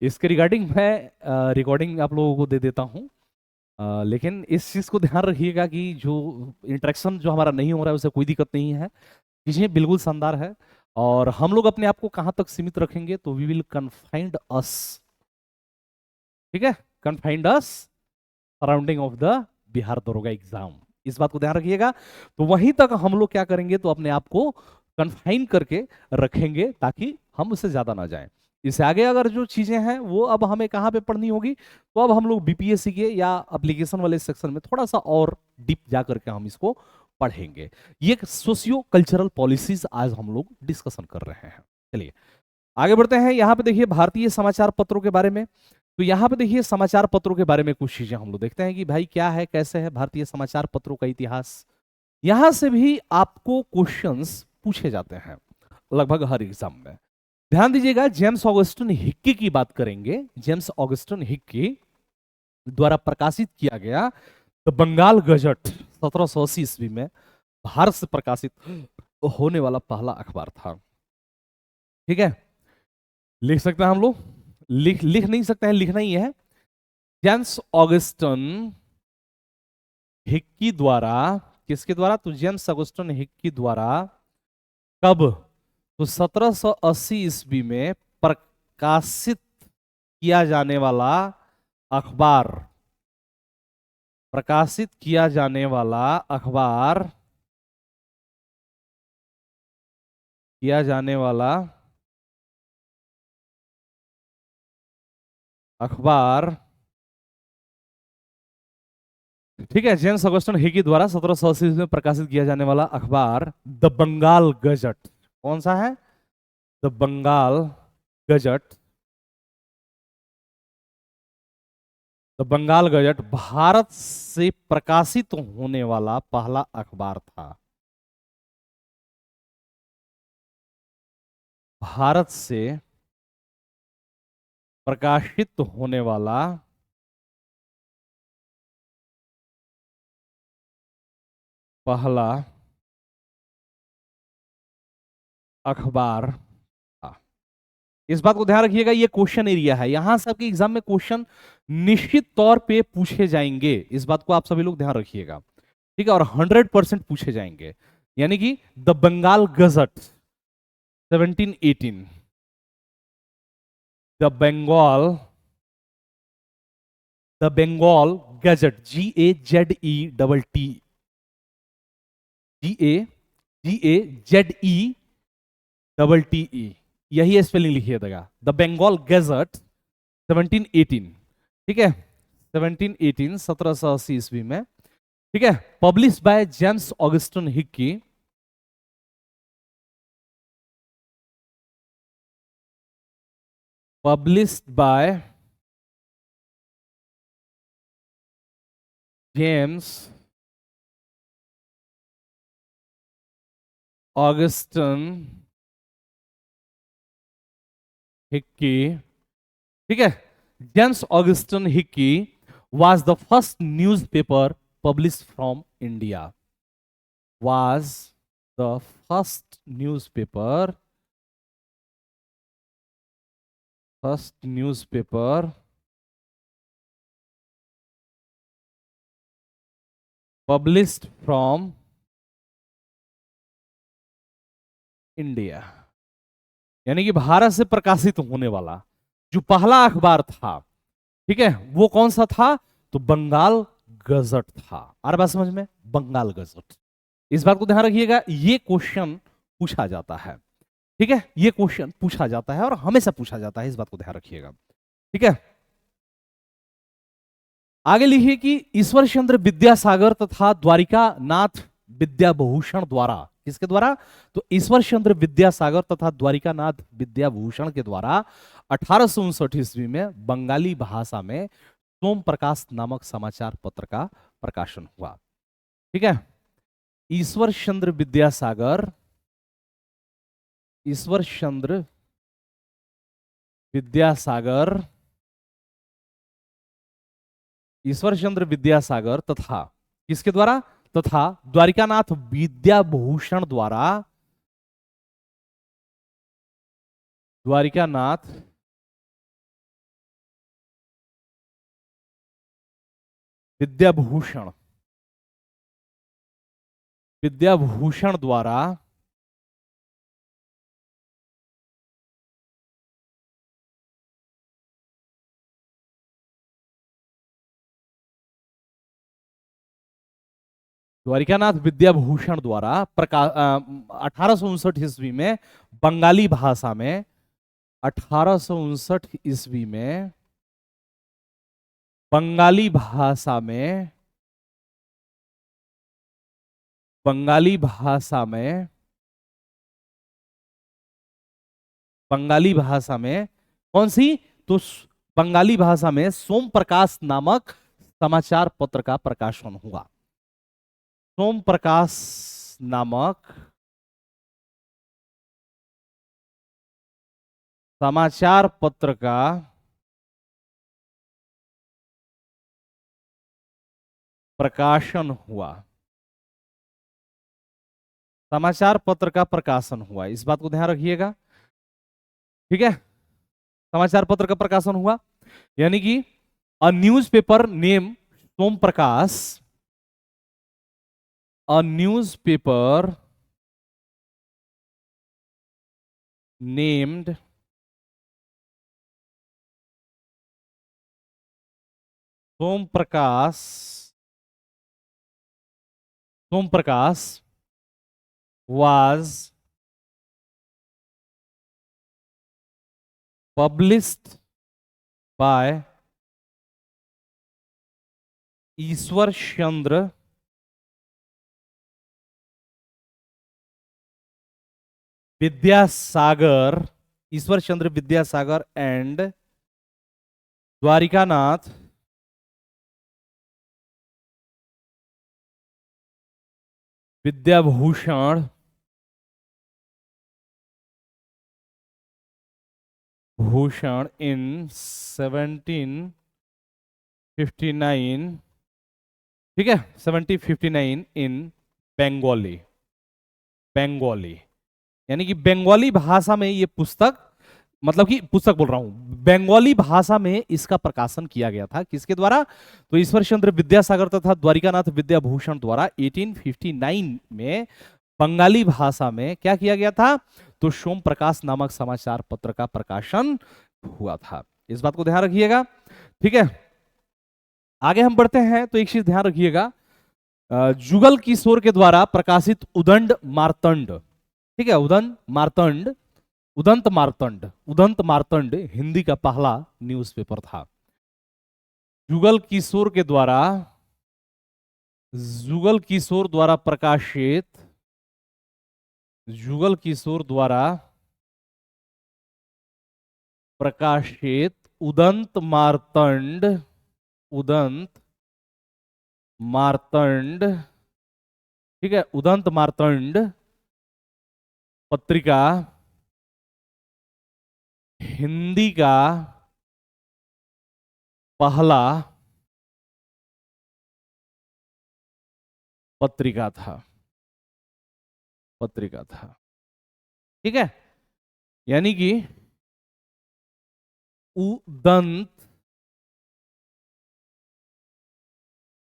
इसके रिगार्डिंग मैं रिकॉर्डिंग आप लोगों को दे देता हूँ, लेकिन इस चीज़ को ध्यान रखिएगा कि जो इंटरेक्शन जो हमारा नहीं हो रहा है उसे कोई दिक्कत नहीं है, चीज़ें बिल्कुल शानदार है। और हम लोग अपने आप को कहाँ तक सीमित रखेंगे, तो वी विल कन्फाइंड अस, ठीक है, confined us surrounding of the Bihar दरोगा एग्जाम। इस बात को ध्यान रखिएगा, तो वहीं तक हम लोग क्या करेंगे, तो अपने आप को कन्फाइन करके रखेंगे ताकि हम उससे ज्यादा ना जाएं। इससे आगे अगर जो चीजें हैं वो अब हमें कहाँ पे पढ़नी होगी, तो अब हम लोग बीपीएससी के या एप्लीकेशन वाले सेक्शन में थोड़ा सा और डीप जा करके हम इसको पढ़ेंगे। ये सोशियो कल्चरल पॉलिसीज आज हम लोग डिस्कशन कर रहे हैं। चलिए आगे बढ़ते हैं। यहाँ पे देखिए भारतीय समाचार पत्रों के बारे में, तो यहाँ पे देखिए समाचार पत्रों के बारे में कुछ चीजें हम लोग देखते हैं कि भाई क्या है, कैसे है भारतीय समाचार पत्रों का इतिहास। यहां से भी आपको क्वेश्चंस पूछे जाते हैं लगभग हर एग्जाम में। ध्यान दीजिएगा, जेम्स ऑगस्टिन हिक्की की बात करेंगे। जेम्स ऑगस्टिन हिक्की द्वारा प्रकाशित किया गया द बंगाल गजट 1780 ईस्वी में भारत से प्रकाशित होने वाला पहला अखबार था, ठीक है। लिख सकते हैं हम लोग, लिख नहीं सकते हैं, लिखना ही है। जेम्स ऑगस्टिन हिक्की द्वारा, किसके द्वारा, तो जेम्स ऑगस्टिन हिक्की द्वारा कब, तो 1780 ईस्वी में प्रकाशित किया जाने वाला अखबार, प्रकाशित किया जाने वाला अखबार, किया जाने वाला अखबार, ठीक है, जेम्स ऑगस्टिन हिक्की द्वारा 1780 में प्रकाशित किया जाने वाला अखबार द बंगाल गजट। कौन सा है, the Bengal gazette. The Bengal gazette Bharat से प्रकाशित होने वाला पहला अखबार था, भारत से प्रकाशित होने वाला पहला अखबार था। इस बात को ध्यान रखिएगा, ये क्वेश्चन एरिया है, यहां से आपके एग्जाम में क्वेश्चन निश्चित तौर पे पूछे जाएंगे। इस बात को आप सभी लोग ध्यान रखिएगा, ठीक है, और 100% पूछे जाएंगे। यानी कि the Bengal gazette 1718, the Bengal, the Bengal gazette, GAZET GAZETE, यही स्पेलिंग लिखिएगा। द बंगाल गैजेट 1718, ठीक है, 1718, 1780 ईस्वी में, ठीक है, publish by James Augustin Hickey, published by James Augustin Hickey, ठीक है, James Augustin Hickey was the first newspaper published from India, was the first newspaper published from India, यानी कि भारत से प्रकाशित होने वाला जो पहला अखबार था, ठीक है, वो कौन सा था? तो बंगाल गजट था। आ रहा बात समझ में? बंगाल गजट। इस बात को ध्यान रखिएगा, ये क्वेश्चन पूछा जाता है, ठीक है, ये क्वेश्चन पूछा जाता है और हमेशा पूछा जाता है, इस बात को ध्यान रखिएगा, ठीक है। आगे लिखिए कि ईश्वर चंद्र विद्यासागर तथा द्वारिका नाथ विद्याभूषण द्वारा, किसके द्वारा? तो ईश्वर चंद्र विद्यासागर तथा द्वारिका नाथ विद्याभूषण के द्वारा 1859 ईस्वी में बंगाली भाषा में सोम प्रकाश नामक समाचार पत्र का प्रकाशन हुआ, ठीक है। ईश्वर चंद्र विद्यासागर, ईश्वर चंद्र विद्यासागर, ईश्वर चंद्र विद्यासागर तथा किसके द्वारा? तथा द्वारिकानाथ विद्याभूषण द्वारा, द्वारिकानाथ विद्याभूषण, विद्याभूषण द्वारा द्वारिकानाथ विद्याभूषण द्वारा 1859 ईस्वी में बंगाली भाषा में, 1859 ईस्वी में बंगाली भाषा में, बंगाली भाषा में, बंगाली भाषा में कौन सी? तो बंगाली भाषा में सोम प्रकाश नामक समाचार पत्र का प्रकाशन हुआ। सोम प्रकाश नामक समाचार पत्र का प्रकाशन हुआ, समाचार पत्र का प्रकाशन हुआ, इस बात को ध्यान रखिएगा, ठीक है। समाचार पत्र का प्रकाशन हुआ, यानी कि a newspaper name Som Prakash, a newspaper named Som Prakash, Som Prakash was published by Ishwar Chandra Vidyasagar, Ishwar Chandra Vidyasagar and Dwarkanath Vidyabhushan Bhushan in 1759, ठीक है, 1759 इन बंगाली, बंगाली, यानी कि बंगाली भाषा में ये पुस्तक, मतलब कि पुस्तक बोल रहा हूं, बंगाली भाषा में इसका प्रकाशन किया गया था, किसके द्वारा? तो ईश्वर चंद्र विद्यासागर तथा द्वारिकानाथ विद्याभूषण द्वारा 1859 में बंगाली भाषा में क्या किया गया था? तो सोम प्रकाश नामक समाचार पत्र का प्रकाशन हुआ था, इस बात को ध्यान रखिएगा, ठीक है। आगे हम बढ़ते हैं तो एक चीज ध्यान रखिएगा जुगल किशोर के द्वारा प्रकाशित उदंड मार्तंड, ठीक है, उदंत मार्तंड हिंदी का पहला न्यूज़पेपर था। जुगल किशोर के द्वारा जुगल किशोर द्वारा प्रकाशित जुगल किशोर द्वारा प्रकाशित उदंत मार्तंड, ठीक है, उदंत मार्तंड पत्रिका हिंदी का पहला पत्रिका था, ठीक है। यानी कि Udant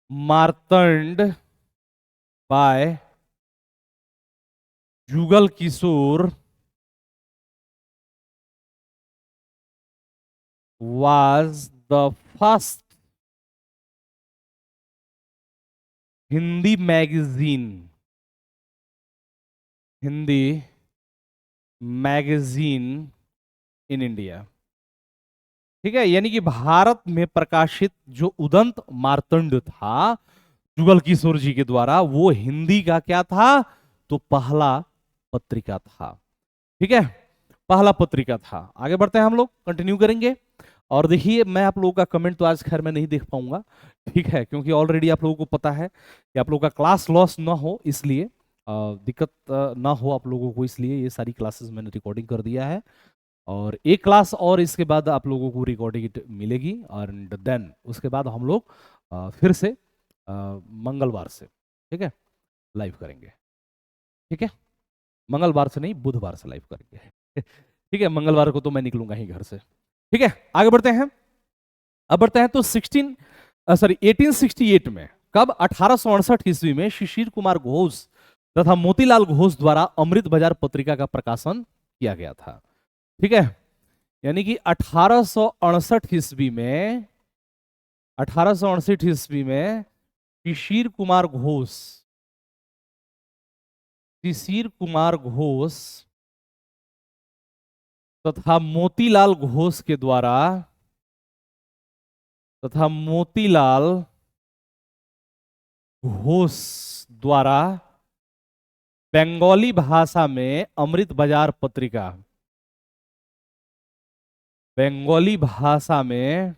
Martand by Jugal Kishore was the first Hindi magazine in India, ठीक है। यानी कि भारत में प्रकाशित जो उदंत मार्तंड था जुगल किशोर जी के द्वारा, वो हिंदी का क्या था, तो पहला पत्रिका था, ठीक है, पहला पत्रिका था। आगे बढ़ते हैं, हम लोग कंटिन्यू करेंगे। और देखिए, मैं आप लोगों का कमेंट तो आज खैर मैं नहीं देख पाऊंगा, ठीक है, क्योंकि ऑलरेडी आप लोगों को पता है कि आप लोगों का क्लास लॉस ना हो, इसलिए दिक्कत ना हो आप लोगों को, इसलिए ये सारी क्लासेस मैंने रिकॉर्डिंग कर दिया है। और एक क्लास और इसके बाद आप लोगों को रिकॉर्डिंग मिलेगी, और देन उसके बाद हम लोग फिर से मंगलवार से, ठीक है, लाइव करेंगे, ठीक है। मंगलवार से नहीं, बुधवार से लाइव करेंगे ठीक है, मंगलवार को तो मैं निकलूंगा ही घर से, ठीक है। आगे बढ़ते हैं, अब बढ़ते हैं तो 1868 में, कब, 1868 ईस्वी में शिशिर कुमार घोष तथा मोतीलाल घोष द्वारा अमृत बाजार पत्रिका का प्रकाशन किया गया था, ठीक है। यानी कि 1868 ईस्वी में, 1868 ईस्वी में शिशिर कुमार घोष तथा मोतीलाल घोष के द्वारा बंगाली भाषा में अमृत बाजार पत्रिका, बंगाली भाषा में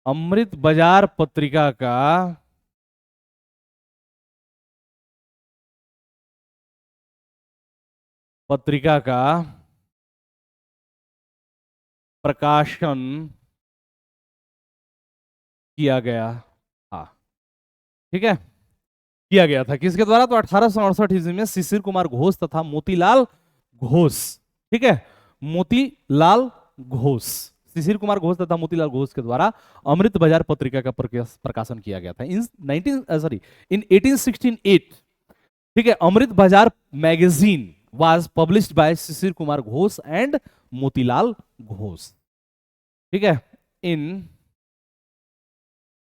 अमृत बाजार पत्रिका का प्रकाशन किया गया था, ठीक है, किया गया था किसके द्वारा, तो 1868 ईस्वी में शिशिर कुमार घोष तथा मोतीलाल घोष, ठीक है, मोतीलाल घोष, शिशिर कुमार घोष तथा मोतीलाल घोष के द्वारा अमृत बाजार पत्रिका का प्रकाशन किया गया था इन 1868, ठीक है। Amrit Bazar magazine was published by Shishir Kumar Ghosh and Motilal Ghosh, ठीक है। In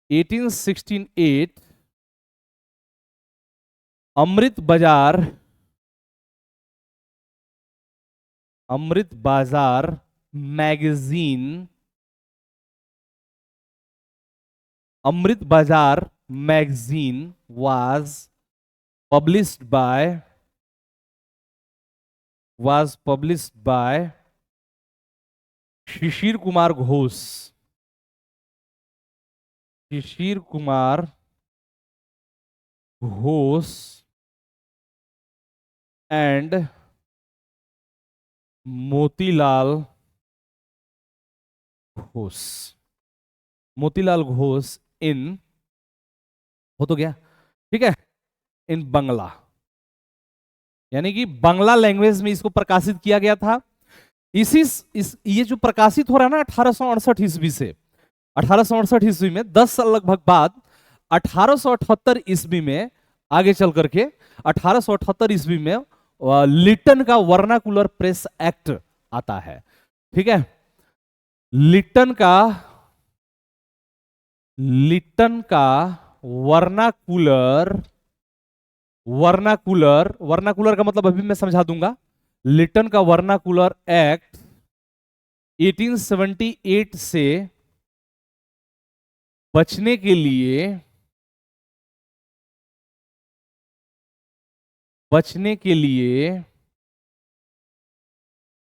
1868 Amrit Bazar magazine was published by Shishir Kumar Ghosh and Motilal Ghosh in, हो तो गया, ठीक है, इन बंगला, यानी कि बांग्ला लैंग्वेज में इसको प्रकाशित किया गया था। ये जो प्रकाशित हो रहा है ना 1868 ईस्वी से, 1868 ईस्वी में 10 साल लगभग बाद 1878 ईस्वी में आगे चल करके 1878 ईस्वी में लिटन का वर्नाकुलर प्रेस एक्ट आता है, ठीक है। लिटन का लिटन का वर्नाकुलर, वर्नाकुलर, वर्नाकुलर का मतलब अभी मैं समझा दूंगा। लिटन का वर्नाकुलर एक्ट 1878 से बचने के लिए, बचने के लिए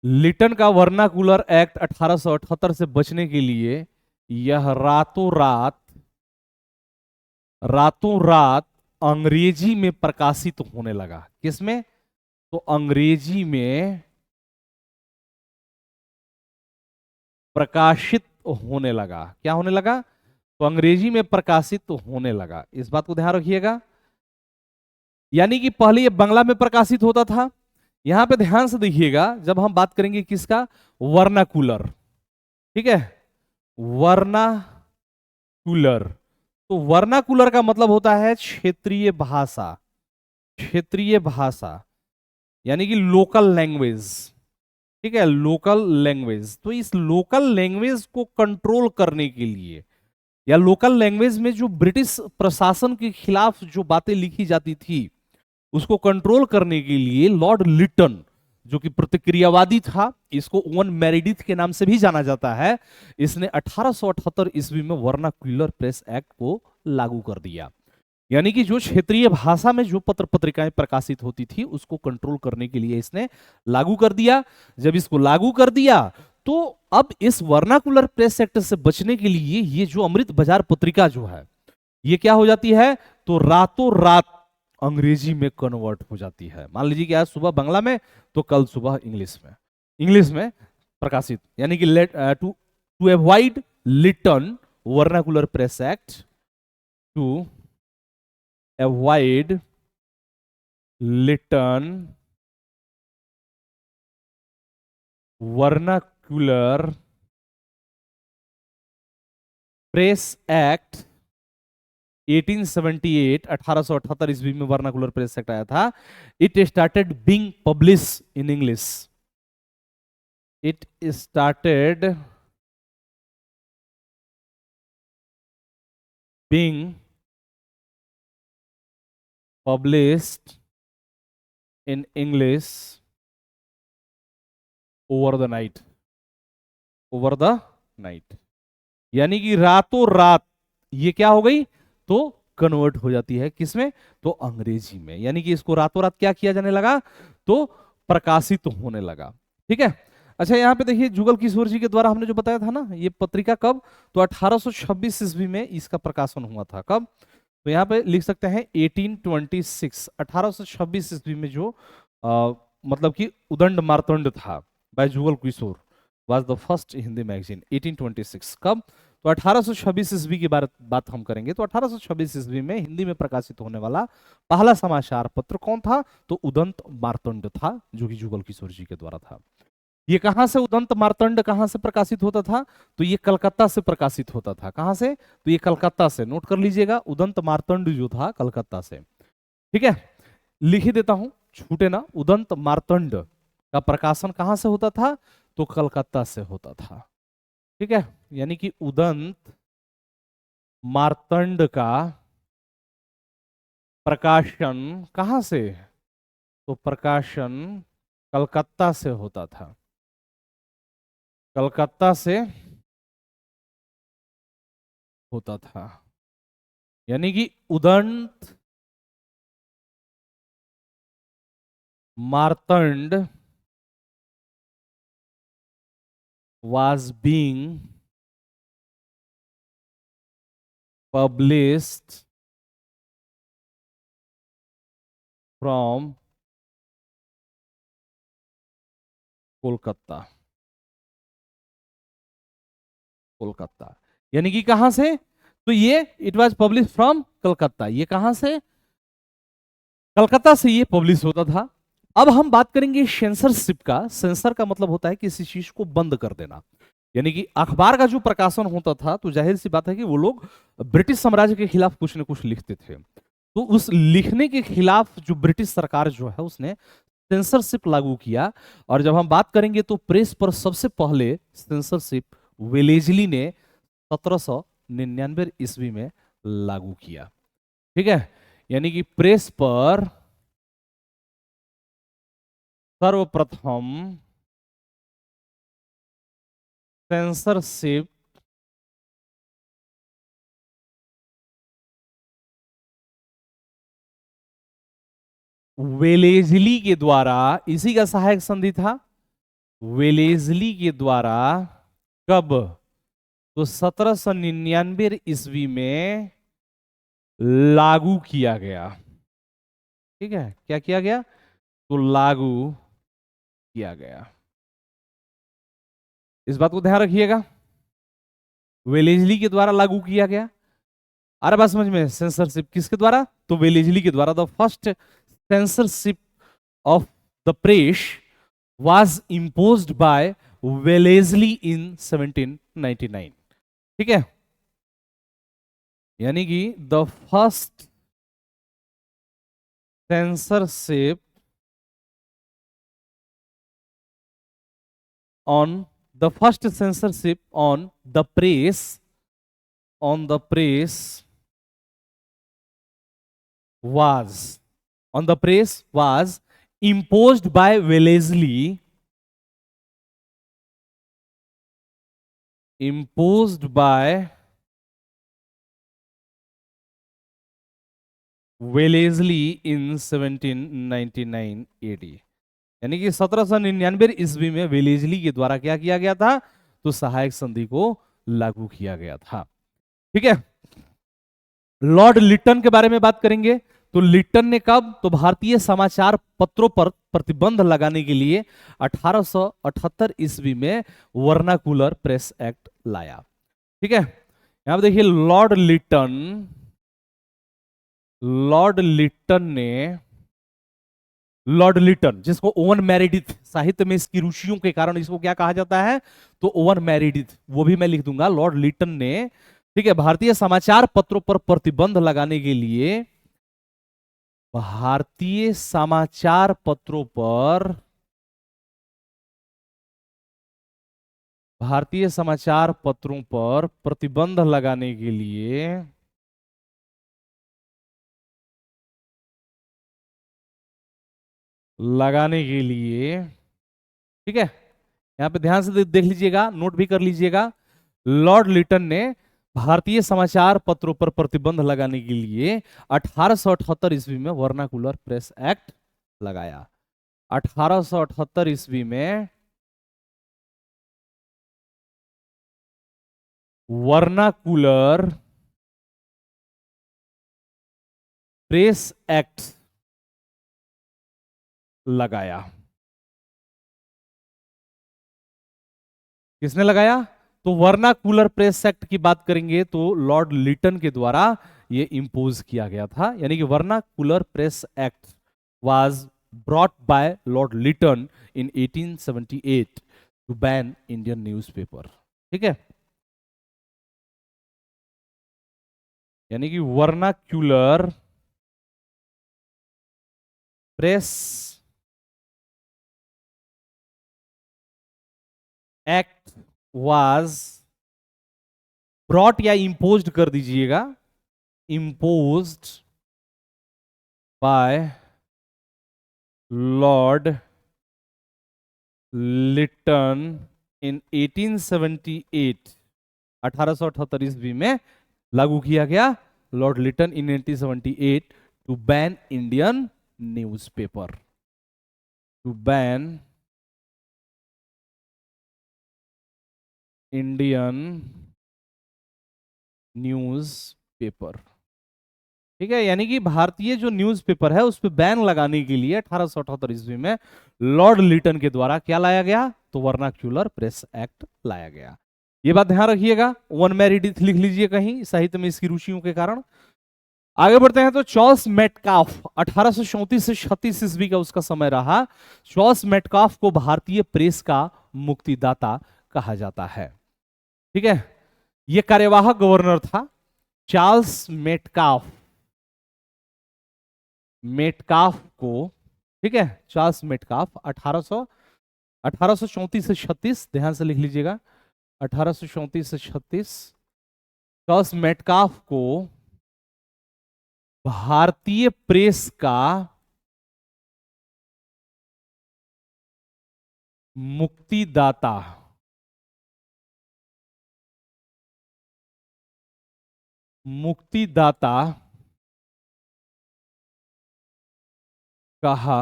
लिटन का वर्नाकुलर एक्ट 1878 से बचने के लिए यह रातों रात, रातों रात अंग्रेजी में प्रकाशित होने लगा। किसमें? तो अंग्रेजी में प्रकाशित होने लगा। क्या होने लगा? तो अंग्रेजी में प्रकाशित होने लगा। इस बात को ध्यान रखिएगा। यानी कि पहले ये बांग्ला में प्रकाशित होता था। यहां पे ध्यान से देखिएगा, जब हम बात करेंगे किसका, वर्नाकुलर, ठीक है, वर्नाकुलर, तो वर्नाकुलर का मतलब होता है क्षेत्रीय भाषा, क्षेत्रीय भाषा, यानी कि लोकल लैंग्वेज, ठीक है, लोकल लैंग्वेज। तो इस लोकल लैंग्वेज को कंट्रोल करने के लिए, या लोकल लैंग्वेज में जो ब्रिटिश प्रशासन के खिलाफ जो बातें लिखी जाती थी उसको कंट्रोल करने के लिए लॉर्ड लिटन, जो कि प्रतिक्रियावादी था, इसको ओवन मेरिडिथ के नाम से भी जाना जाता है, इसने 1878 ईस्वी में वर्नाक्यूलर प्रेस एक्ट को लागू कर दिया। यानी कि जो क्षेत्रीय भाषा में जो पत्र पत्रिकाएं प्रकाशित होती थी उसको कंट्रोल करने के लिए इसने लागू कर दिया। जब इसको लागू कर दिया तो अब इस वर्नाकुलर प्रेस एक्ट से बचने के लिए ये जो अमृत बाजार पत्रिका जो है ये क्या हो जाती है, तो रातों रात अंग्रेजी में कन्वर्ट हो जाती है। मान लीजिए कि आज सुबह बांग्ला में तो कल सुबह इंग्लिश में, इंग्लिश में प्रकाशित। यानी कि to to avoid Lytton vernacular press act, to avoid Lytton vernacular press act 1878, 1878 ईस्वी में वर्नाकुलर प्रेस एक्ट आया था। It started being publish in English, it started being published in English over the night, over the night. यानी कि रातों रात ये क्या हो गई, तो कन्वर्ट हो जाती है किसमें, तो अंग्रेजी में। यानी कि इसको रातों रात क्या किया जाने लगा, तो प्रकाशित होने लगा। ठीक है। अच्छा, यहां पे देखिए जुगल किशोर जी के द्वारा हमने जो बताया था ना, ये पत्रिका कब, तो 1826 ईस्वी में इसका प्रकाशन हुआ था। कब, तो यहाँ पे लिख सकते हैं 1826, 1826 ईस्वी में जो मतलब कि उदंड मार्तंड था by Jugal Kishore was the first Hindi magazine 1826। कब, तो 1826 ईस्वी की बात हम करेंगे। तो 1826 ईस्वी में हिंदी में प्रकाशित होने वाला पहला समाचार पत्र कौन था, तो उदंत मार्तंड था, जो कि जुगल किशोर जी के द्वारा था। ये कहां से उदंत मार्तंड कहां से प्रकाशित होता था, तो ये कलकत्ता से प्रकाशित होता था। कहां से, तो ये कलकत्ता से, नोट कर लीजिएगा, उदंत मार्तंड जो था कलकत्ता से। ठीक है, लिख ही देता हूं, छूटे ना। उदंत मार्तंड का प्रकाशन कहां से होता था, तो कलकत्ता से होता था। ठीक है, यानी कि उदंत मार्तंड का प्रकाशन कहां से, तो प्रकाशन कलकत्ता से होता था, कलकत्ता से होता था। यानी कि Udant Martand was being published from Kolkata, Kolkata. यानी कि कहां से, तो ये it was publish from Calcutta. ये कहां से, कलकत्ता से ये पब्लिश होता था। अब हम बात करेंगे सेंसरशिप का। सेंसर का मतलब होता है किसी चीज को बंद कर देना। यानी कि अखबार का जो प्रकाशन होता था, तो जाहिर सी बात है कि वो लोग ब्रिटिश साम्राज्य के खिलाफ कुछ न कुछ लिखते थे। तो उस लिखने के खिलाफ जो ब्रिटिश सरकार जो है उसने सेंसरशिप लागू किया। और जब हम बात करेंगे तो प्रेस पर सबसे पहले सेंसरशिप वेलेजली ने 1899 ईस्वी में लागू किया। ठीक है, यानी कि प्रेस पर सर्वप्रथम सेंसरशिप वेलेजली के द्वारा, इसी का सहायक संधि था, वेलेजली के द्वारा कब, तो 1799 ईस्वी में लागू किया गया। ठीक है, क्या किया गया, तो लागू किया गया। इस बात को ध्यान रखिएगा, वेलेजली के द्वारा लागू किया गया। अरे बात समझ में, सेंसरशिप किसके द्वारा, तो वेलेजली के द्वारा। The first censorship of the press was imposed by Wellesley in 1799। ठीक है, यानी कि the first censorship on the first censorship on the press was imposed by Wellesley in 1799 AD। यानी कि 1799 ईस्वी में वेलेजली के द्वारा क्या किया गया था, तो सहायक संधि को लागू किया गया था। ठीक है, लॉर्ड लिटन के बारे में बात करेंगे। तो लिटन ने कब, तो भारतीय समाचार पत्रों पर प्रतिबंध लगाने के लिए 1878 ईस्वी में वर्नाकुलर प्रेस एक्ट लाया। ठीक है, यहां पर देखिए लॉर्ड लिटन जिसको ओवन मेरिडिथ, साहित्य में इसकी रुचियों के कारण इसको क्या कहा जाता है, तो ओवन मेरिडिथ, वो भी मैं लिख दूंगा, लॉर्ड लिटन ने, ठीक है, भारतीय समाचार पत्रों पर प्रतिबंध लगाने के लिए भारतीय समाचार पत्रों पर प्रतिबंध लगाने के लिए ठीक है, यहां पे ध्यान से देख लीजिएगा, नोट भी कर लीजिएगा। लॉर्ड लिटन ने भारतीय समाचार पत्रों पर प्रतिबंध लगाने के लिए 1878 ईस्वी में वर्नाकुलर प्रेस एक्ट लगाया। 1878 ईस्वी में वर्नाकुलर प्रेस एक्ट लगाया। किसने लगाया, तो वर्नाकुलर प्रेस एक्ट की बात करेंगे तो लॉर्ड लिटन के द्वारा यह इंपोज किया गया था। यानी कि vernacular press act was brought by Lord Lytton in 1878 to ban Indian newspaper. ठीक है, यानी कि vernacular press act was brought, या इंपोज्ड कर दीजिएगा, imposed by Lord Lytton in 1878, 1878 ईस्वी में लागू किया गया, Lord Lytton in 1878 to ban Indian newspaper, to ban Indian newspaper. ठीक है, यानी कि भारतीय जो न्यूज़पेपर है उस पर बैन लगाने के लिए 1878 ईस्वी में लॉर्ड लिटन के द्वारा क्या लाया गया, तो वर्नाक्यूलर प्रेस एक्ट लाया गया। ये बात ध्यान रखिएगा, वन मेरिडिथ लिख लीजिए कहीं, साहित्य में इसकी रुचियों के कारण। आगे बढ़ते हैं, तो चार्ल्स मेटकाफ 1834 से 36 ईस्वी का उसका समय रहा। चार्ल्स मेटकाफ को भारतीय प्रेस का मुक्तिदाता कहा जाता है। ठीक है, यह कार्यवाहक गवर्नर था चार्ल्स मेटकाफ को, ठीक है, चार्ल्स मेटकाफ 1834 से 36, ध्यान से लिख लीजिएगा, 1834 से 36 चार्ल्स मेटकाफ को भारतीय प्रेस का मुक्तिदाता मुक्तिदाता कहा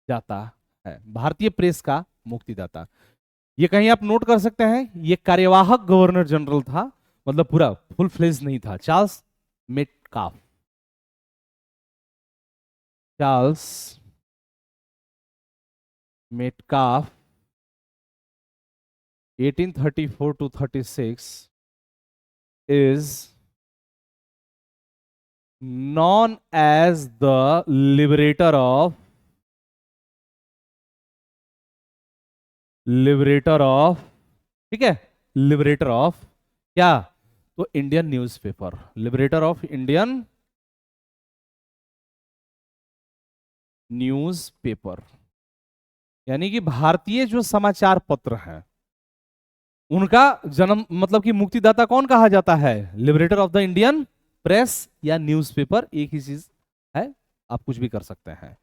जाता है। भारतीय प्रेस का मुक्तिदाता, ये कहीं आप नोट कर सकते हैं, ये कार्यवाहक गवर्नर जनरल था, मतलब पूरा फुल फ्लेज नहीं था। Charles Metcalfe, Charles Metcalfe 1834 to 36 is known as the liberator of ठीक है, लिबरेटर ऑफ क्या, तो Indian newspaper, liberator of Indian newspaper, यानी कि भारतीय जो समाचार पत्र हैं उनका जन्म, मतलब कि मुक्तिदाता कौन कहा जाता है, liberator of the Indian press या न्यूज़पेपर, एक ही चीज है, आप कुछ भी कर सकते हैं।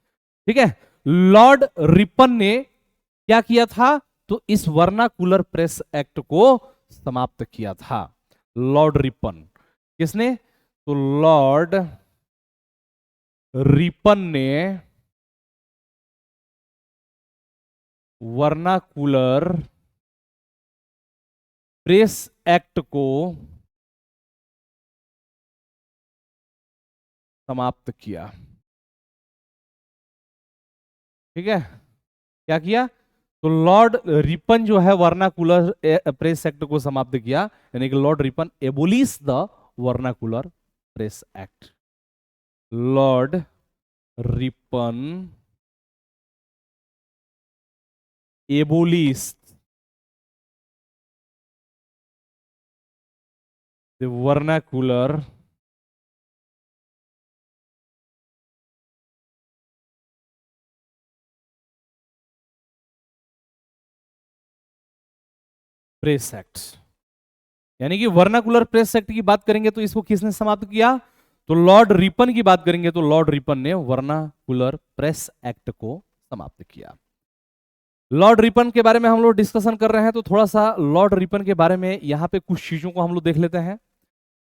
ठीक है, लॉर्ड रिपन ने क्या किया था, तो इस वर्नाकुलर प्रेस एक्ट को समाप्त किया था। लॉर्ड रिपन, किसने, तो लॉर्ड रिपन ने वर्नाकुलर प्रेस एक्ट को समाप्त किया। ठीक है, क्या किया, तो लॉर्ड रिपन जो है वर्नाकुलर प्रेस एक्ट को समाप्त किया, यानी कि Lord Ripon abolish the vernacular press act. Lord Ripon abolish the vernacular press act, यानी कि वर्नाकुलर प्रेस एक्ट की बात करेंगे तो इसको किसने समाप्त किया, तो लॉर्ड रिपन की बात करेंगे तो लॉर्ड रिपन ने वर्नाकुलर प्रेस एक्ट को समाप्त किया। लॉर्ड रिपन के बारे में हम लोग डिस्कशन कर रहे हैं, तो थोड़ा सा लॉर्ड रिपन के बारे में यहां पे कुछ चीजों को हम लोग देख लेते हैं।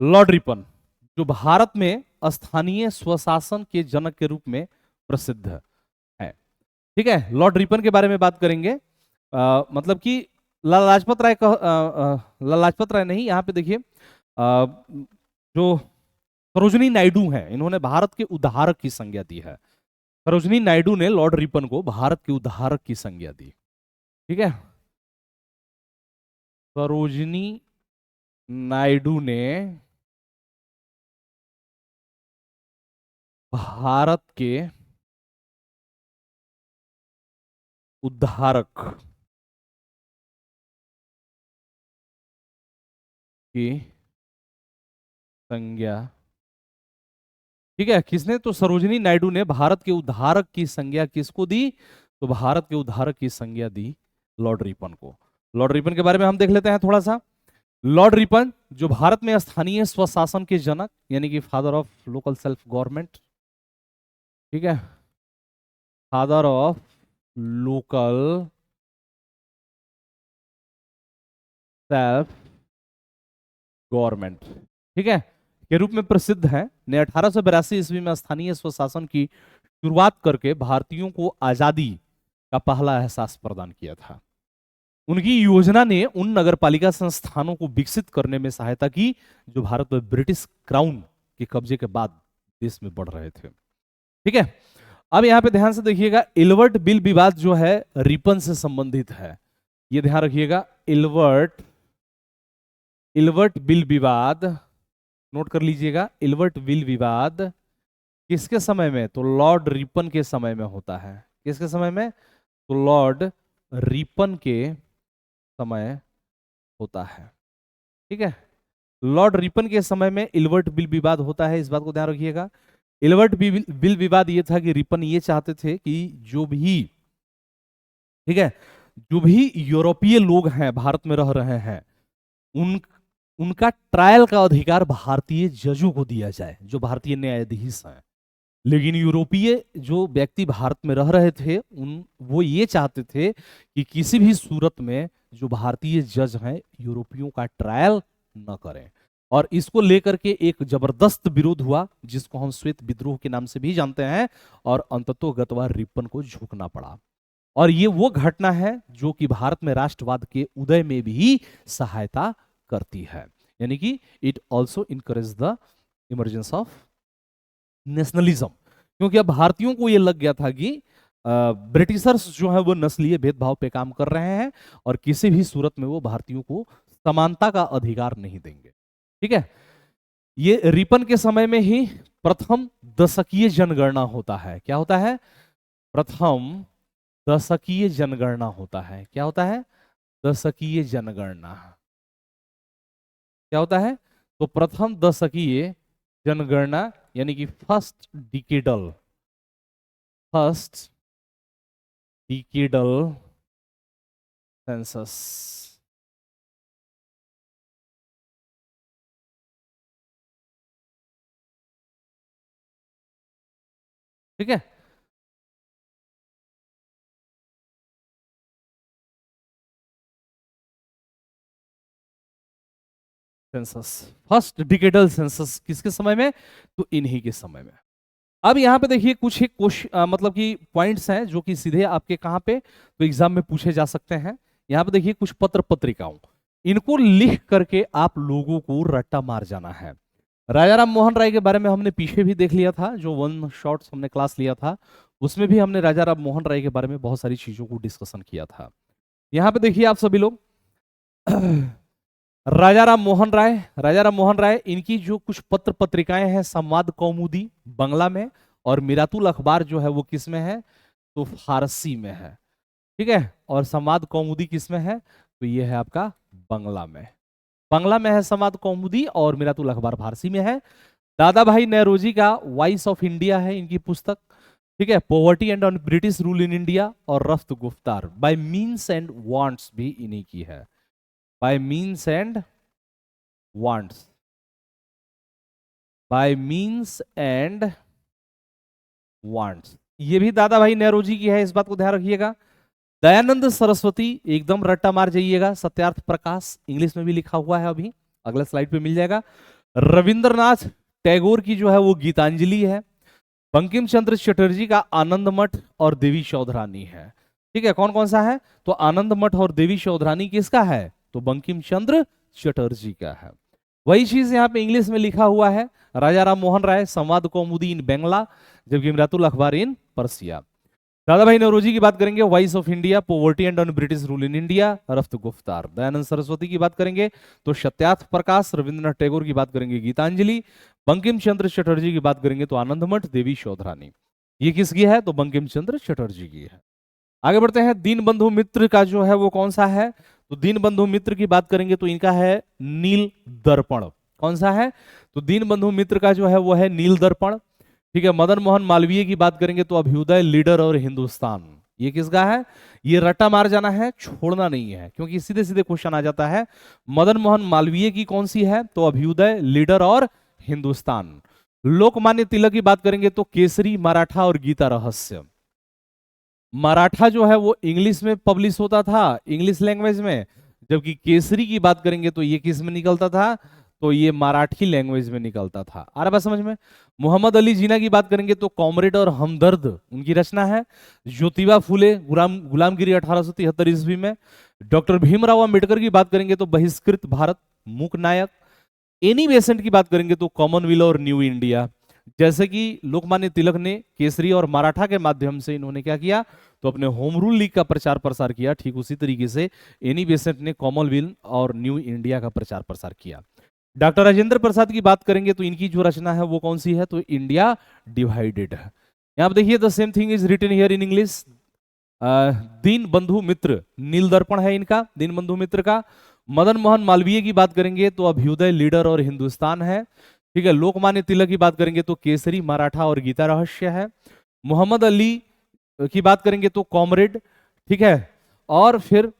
लॉर्ड रिपन जो भारत में स्थानीय स्वशासन के जनक के रूप में प्रसिद्ध है। ठीक है, लॉर्ड रिपन के बारे में बात करेंगे, मतलब कि लाला लाजपत राय का, लाला लाजपत राय नहीं, यहाँ पे देखिए जो सरोजनी नायडू हैं, इन्होंने भारत के उद्धारक की संज्ञा दी है। सरोजनी नायडू ने लॉर्ड रिपन को भारत के उद्धारक की संज्ञा दी। ठीक है, सरोजनी नायडू ने भारत के उद्धारक की संज्ञा, ठीक है, किसने, तो सरोजनी नायडू ने भारत के उद्धारक की संज्ञा किसको दी, तो भारत के उद्धारक की संज्ञा दी लॉर्ड रिपन को। लॉर्ड रिपन के बारे में हम देख लेते हैं थोड़ा सा। लॉर्ड रिपन जो भारत में स्थानीय स्वशासन के जनक, यानी कि father of local self government, ठीक है, father of local self government, ठीक है, के रूप में प्रसिद्ध है, ने 1882 ईस्वी में स्थानीय स्वशासन की शुरुआत करके भारतीयों को आजादी का पहला एहसास प्रदान किया था। उनकी योजना ने उन नगरपालिका संस्थानों को विकसित करने में सहायता की जो भारत में ब्रिटिश क्राउन के कब्जे के बाद देश में बढ़ रहे थे। ठीक है, अब यहां पे ध्यान से देखिएगा, इलवर्ट बिल विवाद जो है रिपन से संबंधित है, ये ध्यान रखिएगा। इलवर्ट बिल विवाद नोट कर लीजिएगा। इलवर्ट बिल विवाद किसके समय में, तो लॉर्ड रिपन के समय में होता है। किसके समय में, तो लॉर्ड रिपन के समय होता है। ठीक है, लॉर्ड रिपन के समय में इलवर्ट बिल विवाद होता है, इस बात को ध्यान रखिएगा। इलवर्ट बिल विवाद ये था कि रिपन ये चाहते थे कि जो भी, ठीक है, जो भी यूरोपीय लोग हैं भारत में रह रहे हैं, उनका ट्रायल का अधिकार भारतीय जजों को दिया जाए, जो भारतीय न्यायाधीश हैं। लेकिन यूरोपीय जो व्यक्ति भारत में रह रहे थे उन वो ये चाहते थे कि किसी भी सूरत में जो भारतीय जज हैं यूरोपियों का ट्रायल न करें, और इसको लेकर के एक जबरदस्त विरोध हुआ जिसको हम श्वेत विद्रोह के नाम से भी जानते हैं, और अंततोगत्वा रिपन को झुकना पड़ा। और ये वो घटना है जो कि भारत में राष्ट्रवाद के उदय में भी सहायता करती है, यानी कि it also encourage the emergence of nationalism. क्योंकि अब भारतीयों को यह लग गया था कि ब्रिटिशर्स जो है वो नस्लीय भेदभाव पे काम कर रहे हैं और किसी भी सूरत में वो भारतीयों को समानता का अधिकार नहीं देंगे। ठीक है, ये रिपन के समय में ही प्रथम दशकीय जनगणना होता है। क्या होता है? प्रथम दशकीय जनगणना होता है। क्या होता है? दशकीय जनगणना। क्या होता है? तो प्रथम दशकीय जनगणना यानी कि फर्स्ट डिकेडल सेंसस। ठीक है, सेंसस, फर्स्ट डिकेडल सेंसस किसके समय में? तो इन्हीं के समय में। अब यहां पे देखिए कुछ ही मतलब कि पॉइंट्स हैं जो कि सीधे आपके कहां पे तो एग्जाम में पूछे जा सकते हैं। यहां पे देखिए कुछ पत्र पत्रिकाओं, इनको लिख करके आप लोगों को रट्टा मार जाना है। राजा राम मोहन राय के बारे में हमने पीछे भी देख लिया था, जो वन शॉट्स हमने क्लास लिया था उसमें भी हमने राजा राम मोहन राय के बारे में बहुत सारी चीजों को डिस्कशन किया था। यहां पे देखिए आप सभी लोग राजा राम मोहन राय इनकी जो कुछ पत्र पत्रिकाएं हैं, संवाद कौमुदी बंगला में और मिरातुल अखबार जो है वो किस में है? तो फारसी में है। ठीक है, और संवाद कौमुदी किस में है? तो ये है आपका बंगला में। बंगला में है संवाद कौमुदी और मिरातुल अखबार फारसी में है। दादा भाई नेरोजी का वॉइस ऑफ इंडिया है इनकी पुस्तक। ठीक है, poverty and on British rule in India और रफ्त गुफ्तार बाय मीन्स एंड वांट्स भी इन्हीं की है। Bye means and wants, bye means and wants, ये भी दादा भाई नेरोजी की है, इस बात को ध्यान रखिएगा। दयानंद सरस्वती एकदम रट्टा मार जाइएगा, सत्यार्थ प्रकाश इंग्लिश में भी लिखा हुआ है, अभी अगले स्लाइड पे मिल जाएगा। रविंद्रनाथ टैगोर की जो है वो गीतांजलि है। बंकिम चंद्र चटर्जी का आनंद मठ और देवी चौधरानी है। ठीक है, कौन कौन सा है? तो आनंद मठ और देवी चौधरानी किसका है? तो बंकिम चंद्र चटर्जी का है। वही चीज यहाँ पे इंग्लिश में लिखा हुआ है, राजा राम मोहन राय संवाद कौमुदी इन बंगला, जबकि मिरातुल अखबार इन पर्सिया। दादा भाई नौरोजी की बात करेंगे voice of India, poverty and on British rule in India, Rast Goftar. Dayanand Saraswati की बात करेंगे तो सत्यार्थ प्रकाश। रविंद्रनाथ टैगोर की बात करेंगे गीतांजलि। बंकिम चंद्र चटर्जी की बात करेंगे तो आनंद मठ, देवी चौधरानी। ये किसकी है? तो बंकिम चंद्र चटर्जी की है। आगे बढ़ते हैं, दीन बंधु मित्र का जो है वो कौन सा है? तो दीन बंधु मित्र की बात करेंगे तो इनका है नील दर्पण। कौन सा है? तो दीन बंधु मित्र का जो है वो है नील दर्पण। ठीक है, मदन मोहन मालवीय की बात करेंगे तो अभ्युदय, लीडर और हिंदुस्तान। ये किसका है? ये रट्टा मार जाना है, छोड़ना नहीं है, क्योंकि सीधे सीधे क्वेश्चन आ जाता है। मदन मोहन मालवीय की कौन सी है? तो अभ्युदय, लीडर और हिंदुस्तान। लोकमान्य तिलक की बात करेंगे तो केसरी, मराठा और गीता रहस्य। मराठा जो है वो इंग्लिश में पब्लिश होता था, इंग्लिश लैंग्वेज में, जबकि केसरी की बात करेंगे तो ये किस में निकलता था? तो ये मराठी लैंग्वेज में निकलता था। आ रहा बात समझ में? मोहम्मद अली जिन्ना की बात करेंगे तो कॉमरेड और हमदर्द उनकी रचना है। ज्योतिबा फूले गुलामगिरी 1873 ईस्वी में। डॉक्टर भीमराव अंबेडकर की बात करेंगे तो बहिष्कृत भारत, मूक नायक। एनी बेसेंट की बात करेंगे तो कॉमनवेल्थ और न्यू इंडिया। जैसे कि लोकमान्य तिलक ने केसरी और मराठा के माध्यम से इन्होंने क्या किया? तो अपने होम रूल लीग का प्रचार प्रसार किया। ठीक उसी तरीके से एनी बेसेंट ने कॉमनवेल्थ और न्यू इंडिया का प्रचार प्रसार किया। डॉक्टर राजेंद्र प्रसाद की बात करेंगे तो इनकी जो रचना है वो कौन सी है? तो इंडिया डिवाइडेड है। यहां पर देखिए the same thing is written here in English. Dinabandhu मित्र, नील दर्पण है इनका, दीन बंधु मित्र का। मदन मोहन मालवीय की बात करेंगे तो अभ्युदय, लीडर और हिंदुस्तान है। ठीक है, लोकमान्य तिलक की बात करेंगे तो केसरी, मराठा और गीता रहस्य है। मोहम्मद अली की बात करेंगे तो कॉमरेड। ठीक है, और फिर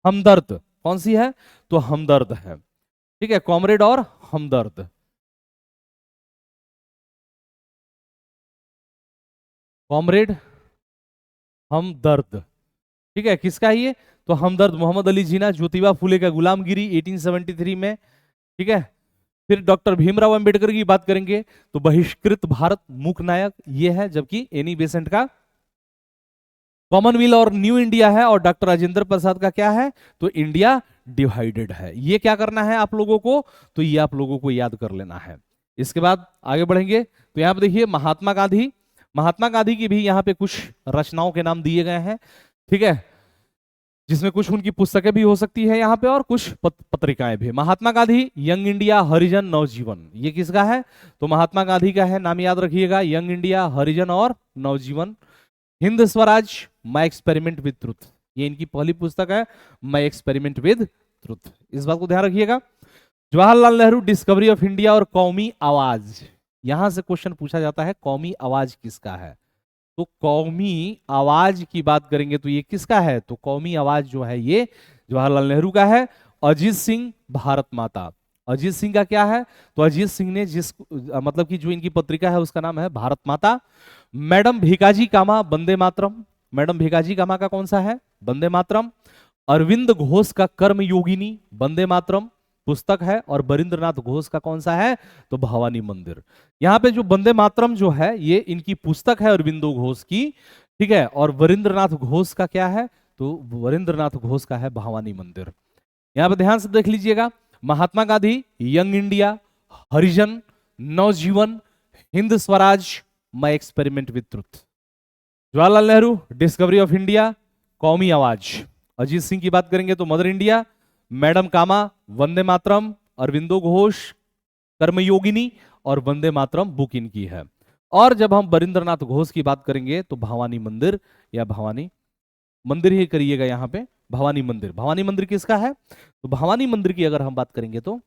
हमदर्द, कौन सी है? तो हमदर्द है। ठीक है, कॉमरेड और हमदर्द। कॉमरेड, हमदर्द। ठीक है, किसका है ये? तो हमदर्द मोहम्मद अली जिन्ना, ज्योतिबा फुले का गुलामगिरी 1873 में। ठीक है, फिर डॉक्टर भीमराव अंबेडकर की बात करेंगे तो बहिष्कृत भारत मूक नायक ये है, जबकि एनी बेसेंट का कॉमनवेल्थ और न्यू इंडिया है, और डॉक्टर राजेंद्र प्रसाद का क्या है? तो इंडिया डिवाइडेड है। ये क्या करना है आप लोगों को? तो ये आप लोगों को याद कर लेना है। इसके बाद आगे बढ़ेंगे तो यहां पर देखिए महात्मा गांधी। महात्मा गांधी की भी यहाँ पे कुछ रचनाओं के नाम दिए गए हैं। ठीक है, जिसमें कुछ उनकी पुस्तकें भी हो सकती है यहाँ पे और कुछ पत्रिकाएं भी। महात्मा गांधी, यंग इंडिया, हरिजन, नवजीवन, ये किसका है? तो महात्मा गांधी का है, नाम याद रखिएगा, यंग इंडिया, हरिजन और Navjivan. Hind Swaraj, my experiment with truth, ये इनकी पहली पुस्तक है, माई एक्सपेरिमेंट विद ट्रुथ, इस बात को ध्यान रखिएगा। Jawaharlal Nehru, discovery of India और कौमी आवाज, यहां से क्वेश्चन पूछा जाता है कौमी आवाज किसका है? तो कौमी आवाज की बात करेंगे तो ये किसका है? तो कौमी आवाज जो है ये जवाहरलाल नेहरू का है। अजीत सिंह, भारत माता, अजीत सिंह का क्या है? तो अजीत सिंह ने जिस मतलब कि जो इनकी पत्रिका है उसका नाम है भारत माता। मैडम भिकाजी कामा, वंदे मातरम, मैडम भिकाजी कामा का कौन सा है? वंदे मातरम। अरविंद घोष का कर्म योगिनी, वंदे मातरम पुस्तक है, और बरिंद्रनाथ घोष का कौन सा है? तो भवानी मंदिर। यहाँ पे जो वंदे मातरम जो है ये इनकी पुस्तक है अरविंदो घोष की। ठीक है, और वरिंद्रनाथ घोष का क्या है? तो वरिंद्रनाथ घोष का है भवानी मंदिर। यहाँ पे ध्यान से देख लीजिएगा, Mahatma Gandhi, Young India, Harijan, Navjivan, Hind Swaraj, my experiment with truth. Jawaharlal Nehru, discovery of India, Qaumi Awaz. Ajit Singh की बात करेंगे तो mother India, madam Cama, Vande Mataram, Aurobindo Ghosh, Karmayogini, और वंदे मातरम बुक इनकी है। और जब हम बरिंद्रनाथ घोष की बात करेंगे तो भवानी मंदिर, या भवानी मंदिर ही करिएगा यहाँ पे, भवानी मंदिर। भवानी मंदिर किसका है? तो भवानी मंदिर की अगर हम बात करेंगे तो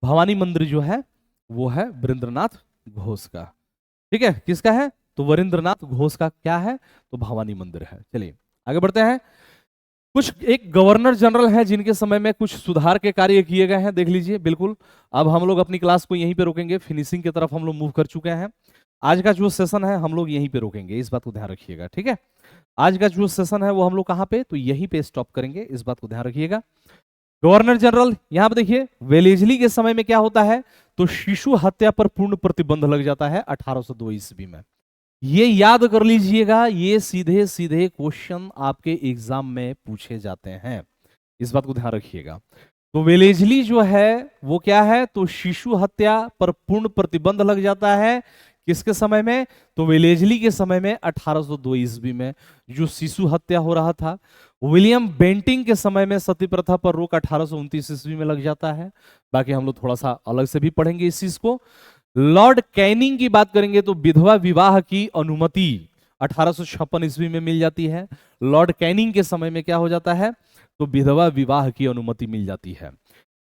भवानी मंदिर जो है वो है वरिंद्रनाथ घोष का। ठीक है, किसका है? तो वरिंद्रनाथ घोष का क्या है? तो भवानी मंदिर है। चलिए आगे बढ़ते हैं। कुछ एक गवर्नर जनरल है जिनके समय में कुछ सुधार के कार्य किए गए हैं, देख लीजिए। बिल्कुल, अब हम लोग अपनी क्लास को यहीं पे रोकेंगे, फिनिशिंग की तरफ हम लोग मूव कर चुके हैं। आज का जो सेशन है हम लोग यहीं पे रोकेंगे, इस बात को ध्यान रखिएगा। ठीक है, आज का जो सेशन है वो हम लोग कहाँ पे? तो यहीं पे स्टॉप करेंगे, इस बात को ध्यान रखिएगा। गवर्नर जनरल, यहां पर देखिए वेलेजली के समय में क्या होता है? तो शिशु हत्या पर पूर्ण प्रतिबंध लग जाता है 1802 ईस्वी में। ये याद कर लीजिएगा, ये सीधे सीधे क्वेश्चन आपके एग्जाम में पूछे जाते हैं, इस बात को ध्यान रखिएगा। तो वेलेजली जो है वो क्या है? तो शिशु हत्या पर पूर्ण प्रतिबंध लग जाता है किसके समय में? तो वेलेजली के समय में 1802 ईस्वी में जो शिशु हत्या हो रहा था। विलियम बेंटिंग के समय में सती प्रथा पर रोक 1829 ईस्वी में लग जाता है। बाकी हम लोग थोड़ा सा अलग से भी पढ़ेंगे इस चीज को। लॉर्ड कैनिंग की बात करेंगे तो विधवा विवाह की अनुमति 1856 ईस्वी में मिल जाती है। लॉर्ड कैनिंग के समय में क्या हो जाता है? तो विधवा विवाह की अनुमति मिल जाती है।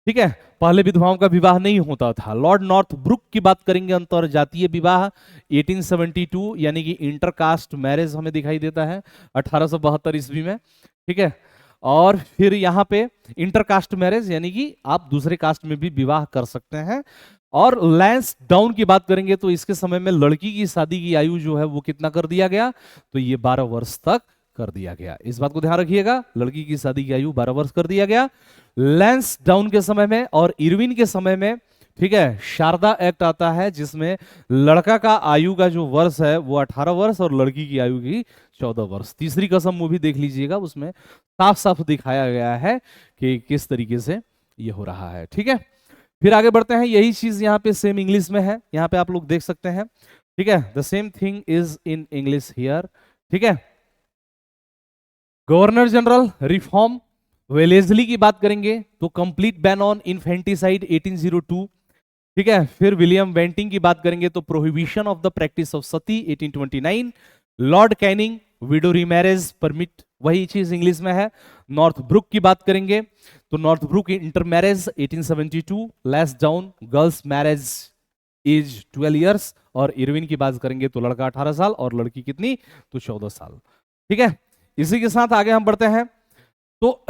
ठीक है, पहले विधवाओं का विवाह नहीं होता था। लॉर्ड नॉर्थ ब्रुक की बात करेंगे, अंतर जातीय विवाह 1872 यानी कि इंटरकास्ट मैरिज हमें दिखाई देता है 1872 ईस्वी में। ठीक है, और फिर यहाँ पे इंटरकास्ट मैरिज यानी कि आप दूसरे कास्ट में भी विवाह कर सकते हैं। और लैंस डाउन की बात करेंगे तो इसके समय में लड़की की शादी की आयु जो है वो कितना कर दिया गया? तो ये 12 वर्ष तक कर दिया गया, इस बात को ध्यान रखिएगा। लड़की की शादी की आयु 12 वर्ष कर दिया गया लैंस डाउन के समय में। और इरविन के समय में, ठीक है, शारदा एक्ट आता है जिसमें लड़का का आयु का जो वर्ष है वो 18 वर्ष और लड़की की आयु की 14 वर्ष। तीसरी कसम मूवी देख लीजिएगा, उसमें साफ साफ दिखाया गया है कि किस तरीके से ये हो रहा है। ठीक है, फिर आगे बढ़ते हैं। यही चीज यहाँ पे सेम इंग्लिश में है, यहाँ पे आप लोग देख सकते हैं। ठीक है, the same thing is in English here. ठीक है, गवर्नर जनरल रिफॉर्म, वेलेजली की बात करेंगे तो कंप्लीट बैन ऑन इन्फेंटिसाइड 1802। ठीक है, फिर विलियम बेंटिंग की बात करेंगे तो prohibition of the practice of Sati 1829। Lord Canning, window remarriage permit, वही चीज इंग्लिश में है। नॉर्थ ब्रुक की बात करेंगे तो Northbrook inter marriage 1872। Lays down, girls marriage age 12 years. और इरविन की बात करेंगे तो लड़का 18 साल और लड़की कितनी? तो 14 साल। ठीक है, इसी के साथ आगे हम बढ़ते हैं। तो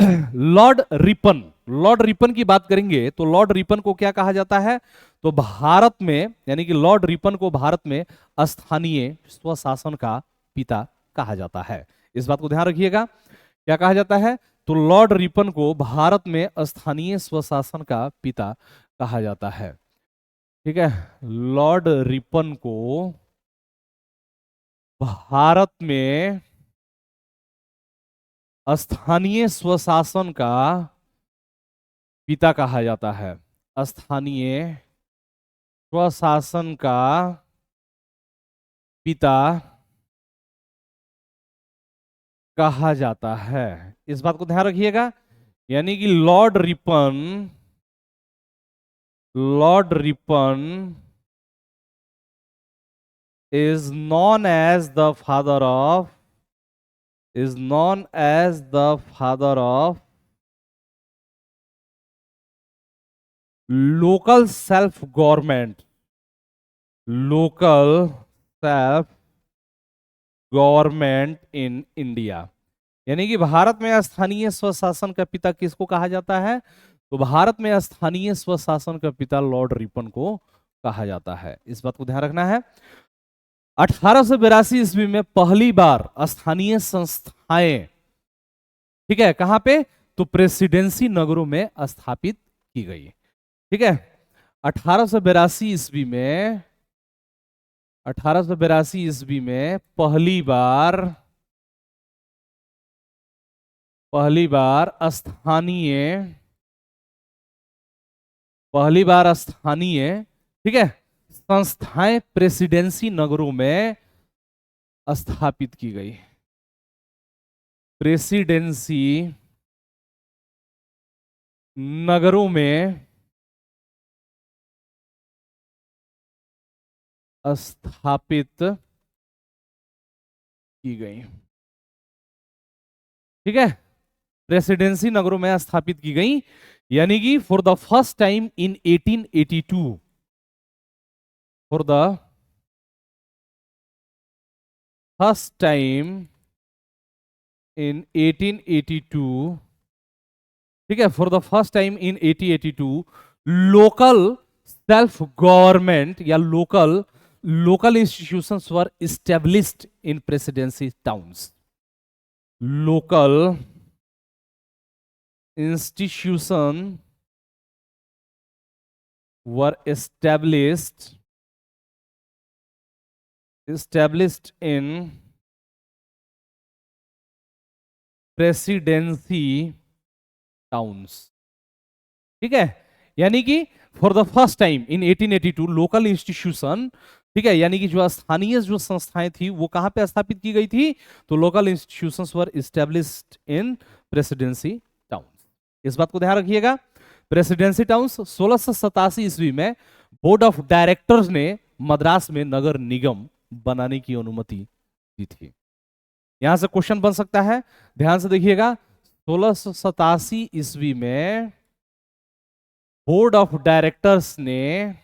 लॉर्ड रिपन की बात करेंगे तो लॉर्ड रिपन को क्या कहा जाता है? तो भारत में, यानी कि लॉर्ड रिपन को भारत में स्थानीय स्वशासन का पिता कहा जाता है। इस बात को ध्यान रखिएगा, क्या कहा जाता है? तो लॉर्ड रिपन को भारत में स्थानीय स्वशासन का पिता कहा जाता है। ठीक है, लॉर्ड रिपन को भारत में स्थानीय स्वशासन का पिता कहा जाता है। स्थानीय स्वशासन का पिता कहा जाता है। इस बात को ध्यान रखिएगा, यानी कि Lord Ripon is known as the father of local self government in India। यानी कि भारत में स्थानीय स्वशासन का पिता किसको कहा जाता है? तो भारत में स्थानीय स्वशासन का पिता लॉर्ड रिपन को कहा जाता है। इस बात को ध्यान रखना है। 1882 ईस्वी में पहली बार स्थानीय संस्थाएं, ठीक है, कहां पे? तो प्रेसिडेंसी नगरों में स्थापित की गई। ठीक है, 1882 ईस्वी में पहली बार स्थानीय, ठीक है, संस्थाएं प्रेसिडेंसी नगरों में स्थापित की गई। प्रेसिडेंसी नगरों में स्थापित की गई। ठीक है, प्रेसिडेंसी नगरों में स्थापित की गई, यानी कि for the first time in 1882, for the first time in 1882, ठीक है, for the first time in 1882 local self government या local institutions were established in presidency towns. Local institution were established in presidency towns. ठीक है, यानी कि for the first time in 1882 local institution, ठीक है, यानी कि जो स्थानीय जो संस्थाएं थी वो कहां पे स्थापित की गई थी? तो local institutions were established in presidency towns. इस बात को ध्यान रखिएगा। प्रेसिडेंसी टाउन्स 1687 ईस्वी में बोर्ड ऑफ डायरेक्टर्स ने मद्रास में नगर निगम बनाने की अनुमति दी थी। यहां से क्वेश्चन बन सकता है, ध्यान से देखिएगा। 1687 ईस्वी में बोर्ड ऑफ डायरेक्टर्स ने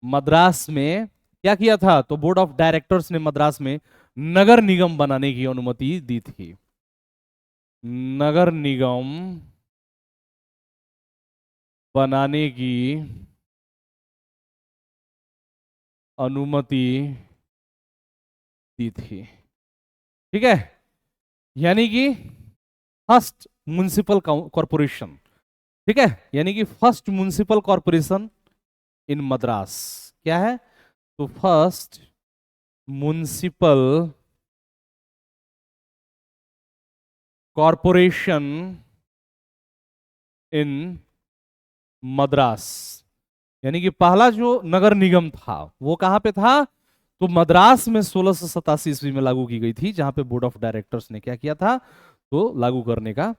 मद्रास में क्या किया था? तो बोर्ड ऑफ डायरेक्टर्स ने मद्रास में नगर निगम बनाने की अनुमति दी थी। नगर निगम बनाने की अनुमति दी थी। ठीक है, यानी कि फर्स्ट म्युनिसिपल कॉरपोरेशन, ठीक है, यानी कि फर्स्ट म्युनिसिपल कॉरपोरेशन इन मद्रास क्या है? तो फर्स्ट म्युनिसिपल कॉरपोरेशन इन मद्रास, यानी कि पहला जो नगर निगम था वो कहां पे था? तो मद्रास में 1687 ईस्वी में लागू की गई थी, जहां पे बोर्ड ऑफ डायरेक्टर्स ने क्या किया था? तो लागू करने का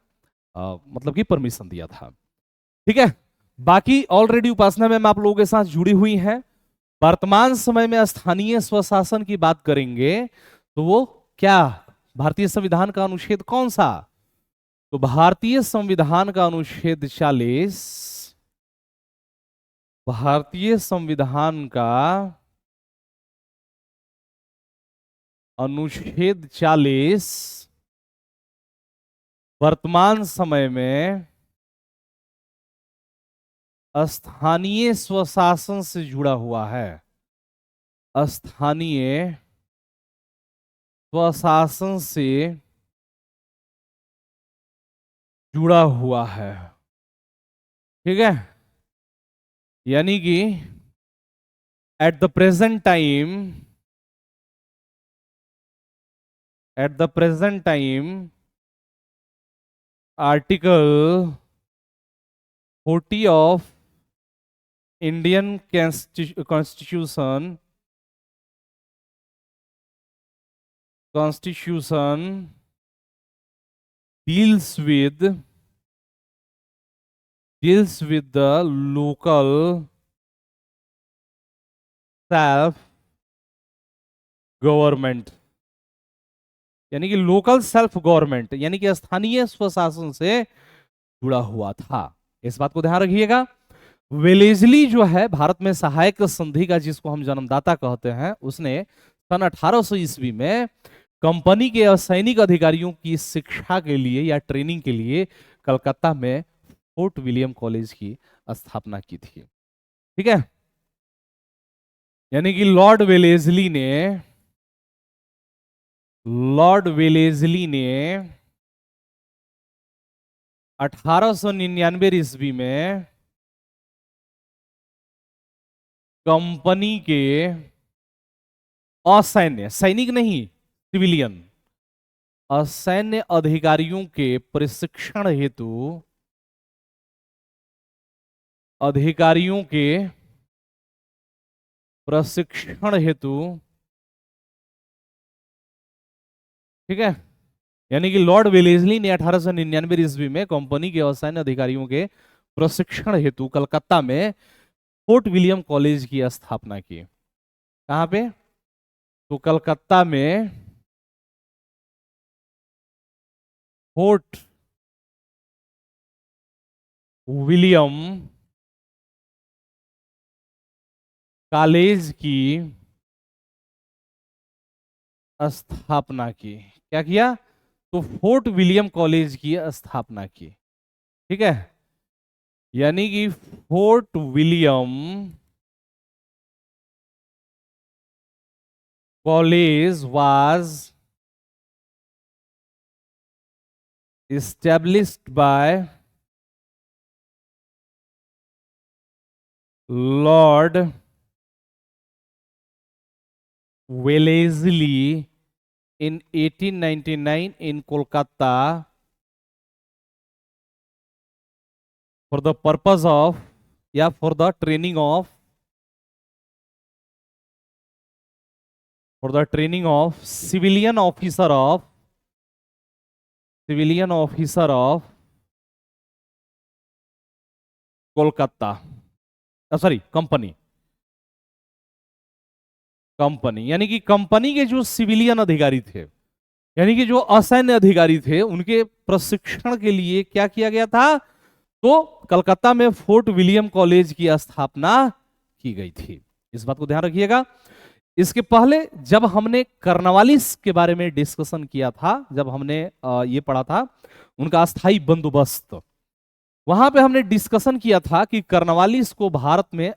मतलब कि परमिशन दिया था। ठीक है, बाकी ऑलरेडी उपासना मैम आप लोगों के साथ जुड़ी हुई है। वर्तमान समय में स्थानीय स्वशासन की बात करेंगे तो वो क्या, भारतीय संविधान का अनुच्छेद कौन सा? तो भारतीय संविधान का अनुच्छेद 40, भारतीय संविधान का अनुच्छेद 40 वर्तमान समय में स्थानीय स्वशासन से जुड़ा हुआ है, स्थानीय स्वशासन से जुड़ा हुआ है। ठीक है, यानी कि at the present time, at the present time article 40 of Indian constitution deals with the local self government, यानी कि लोकल सेल्फ गवर्नमेंट, यानी कि स्थानीय स्वशासन से जुड़ा हुआ था। इस बात को ध्यान रखिएगा। वेलेस्ली जो है भारत में सहायक संधि का, जिसको हम जन्मदाता कहते हैं, उसने सन 1800 ईस्वी में कंपनी के सैनिक अधिकारियों की शिक्षा के लिए या ट्रेनिंग के लिए कलकत्ता में फोर्ट विलियम कॉलेज की स्थापना की थी। ठीक है, यानी कि लॉर्ड वेलेस्ली ने 1899 ईस्वी में कंपनी के असैन्य, सैनिक नहीं, सिविलियन, असैन्य अधिकारियों के प्रशिक्षण हेतु, अधिकारियों के प्रशिक्षण हेतु, ठीक है, यानी कि लॉर्ड वेलेस्ली ने 1899 ईस्वी में कंपनी के असैन्य अधिकारियों के प्रशिक्षण हेतु कलकत्ता में फोर्ट विलियम कॉलेज की स्थापना की। कहां पे? तो कलकत्ता में फोर्ट विलियम कॉलेज की स्थापना की। क्या किया? तो फोर्ट विलियम कॉलेज की स्थापना की। ठीक है, यानी कि fort William college was established by Lord Wellesley in 1899 in Kolkata for the purpose of, या for the training of, for the training of civilian officer of Kolkata, sorry company, यानी कि कंपनी के जो सिविलियन अधिकारी थे, यानी कि जो असैन्य अधिकारी थे, उनके प्रशिक्षण के लिए क्या किया गया था? तो कलकत्ता में फोर्ट विलियम कॉलेज की स्थापना की गई थी। इस बात को ध्यान रखिएगा। इसके पहले जब हमने कर्नवालिस के बारे में डिस्कशन किया था, जब हमने ये पढ़ा था उनका अस्थाई बंदोबस्त, वहां पे हमने डिस्कशन किया था कि कर्नवालिस को भारत में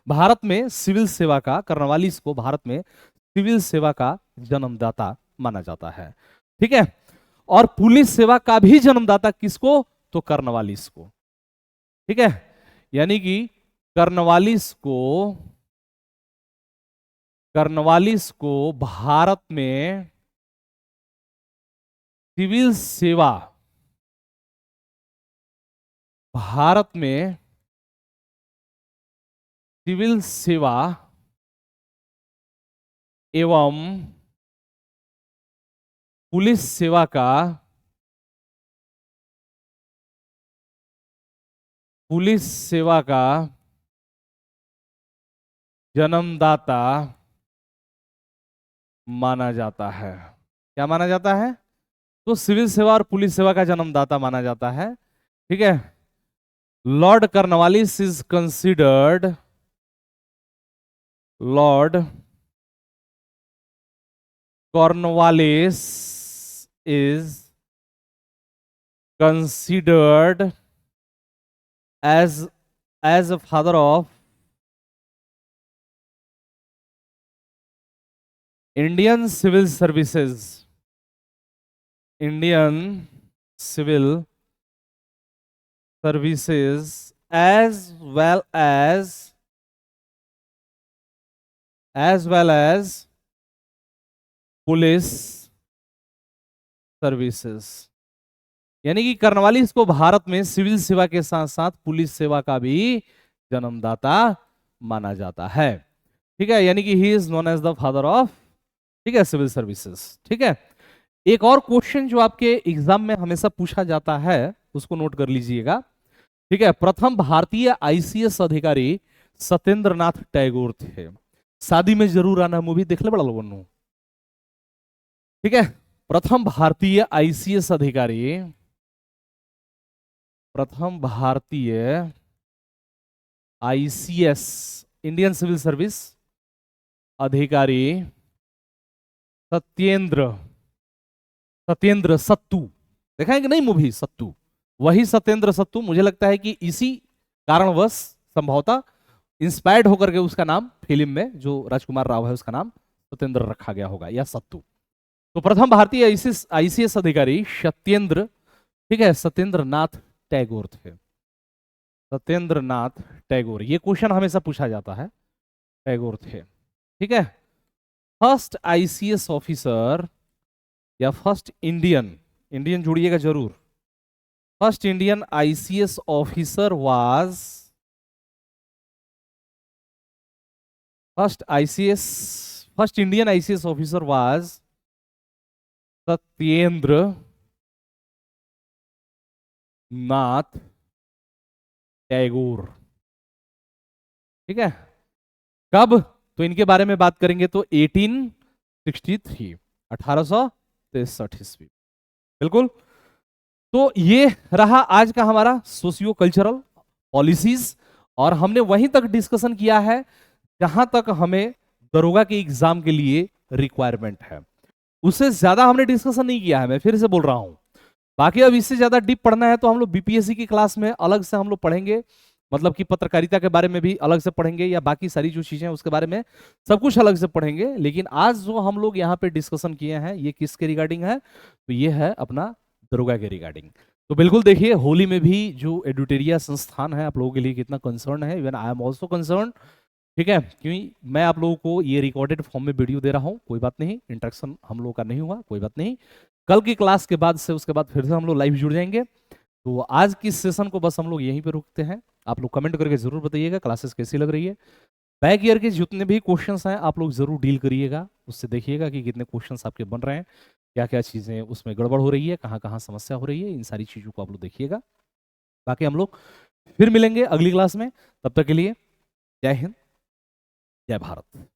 भारत में सिविल सेवा का, कर्नवालिस को भारत में सिविल सेवा का जन्मदाता माना जाता है। ठीक है, और पुलिस सेवा का भी जन्मदाता किसको? तो कर्नवालिस को। ठीक है, यानी कि कर्नवालिस को भारत में सिविल सेवा, भारत में सिविल सेवा एवं पुलिस सेवा का जन्मदाता माना जाता है। क्या माना जाता है? तो सिविल सेवा और पुलिस सेवा का जन्मदाता माना जाता है। ठीक है, Lord Cornwallis is considered, Lord Cornwallis is considered as a father of Indian civil services, Indian civil services as well as police services. यानी कि कर्नवालिस को भारत में सिविल सेवा के साथ साथ पुलिस सेवा का भी जन्मदाता माना जाता है। ठीक है, यानी कि he is known as the father of, ठीक है, सिविल सर्विसेज। ठीक है, एक और क्वेश्चन जो आपके एग्जाम में हमेशा पूछा जाता है उसको नोट कर लीजिएगा। ठीक है, प्रथम भारतीय आईसीएस अधिकारी सत्येंद्र नाथ टैगोर थे। शादी में जरूर आना मूवी देख ले बड़ा लोगों ने। ठीक है, प्रथम भारतीय आईसीएस अधिकारी, प्रथम भारतीय आईसीएस इंडियन सिविल सर्विस अधिकारी सत्येंद्र सत्तू। देखा है कि नहीं मूवी सत्तू? वही सत्येंद्र सत्तू। मुझे लगता है कि इसी कारणवश संभवतः इंस्पायर्ड होकर के उसका नाम फिल्म में जो राजकुमार राव है उसका नाम सत्येंद्र रखा गया होगा, या सत्तू। तो प्रथम भारतीय आईसीएस अधिकारी सत्येंद्र, ठीक है, सत्येंद्र नाथ टैगोर थे। सत्येंद्र नाथ टैगोर, ये क्वेश्चन हमेशा पूछा जाता है, टैगोर थे। ठीक है, फर्स्ट आईसीएस ऑफिसर या फर्स्ट इंडियन जुड़िएगा जरूर, first Indian ICS officer was, first Indian ICS officer was Satyendra Nath Tagore. ठीक है, कब? तो इनके बारे में बात करेंगे तो 1863, 1863 ईस्वी, बिल्कुल। तो ये रहा आज का हमारा सोशियो कल्चरल पॉलिसीज, और हमने वहीं तक डिस्कशन किया है जहां तक हमें दरोगा के एग्जाम के लिए रिक्वायरमेंट है। उससे ज्यादा हमने डिस्कशन नहीं किया है, मैं फिर से बोल रहा हूं। बाकी अब इससे ज्यादा डीप पढ़ना है तो हम लोग बीपीएससी की क्लास में अलग से हम लोग पढ़ेंगे, मतलब कि पत्रकारिता के बारे में भी अलग से पढ़ेंगे, या बाकी सारी जो चीजें हैं उसके बारे में सब कुछ अलग से पढ़ेंगे। लेकिन आज जो हम लोग यहाँ पे डिस्कशन किए हैं ये किसके रिगार्डिंग है? तो ये है अपना दरोगा के रिगार्डिंग। तो बिल्कुल देखिए, होली में भी जो एडुटेरिया संस्थान है आप लोगों के लिए कितना कंसर्न है, even I am also concern. ठीक है, क्योंकि मैं आप लोगों को ये रिकॉर्डेड फॉर्म में वीडियो दे रहा हूँ, कोई बात नहीं, इंटरेक्शन हम लोगों का नहीं हुआ, कोई बात नहीं। कल की क्लास के बाद से उसके बाद फिर से हम लोग लाइव जुड़ जाएंगे। तो आज की सेशन को बस हम लोग यहीं पे रुकते हैं। आप लोग कमेंट करके जरूर बताइएगा क्लासेस कैसी लग रही है। बैक ईयर के जितने भी क्वेश्चंस हैं आप लोग जरूर डील करिएगा, उससे देखिएगा कि कितने क्वेश्चंस आपके बन रहे हैं, क्या क्या चीज़ें उसमें गड़बड़ हो रही है, कहाँ कहाँ समस्या हो रही है, इन सारी चीज़ों को आप लोग देखिएगा। बाकी हम लोग फिर मिलेंगे अगली क्लास में, तब तक के लिए जय हिंद, जय भारत।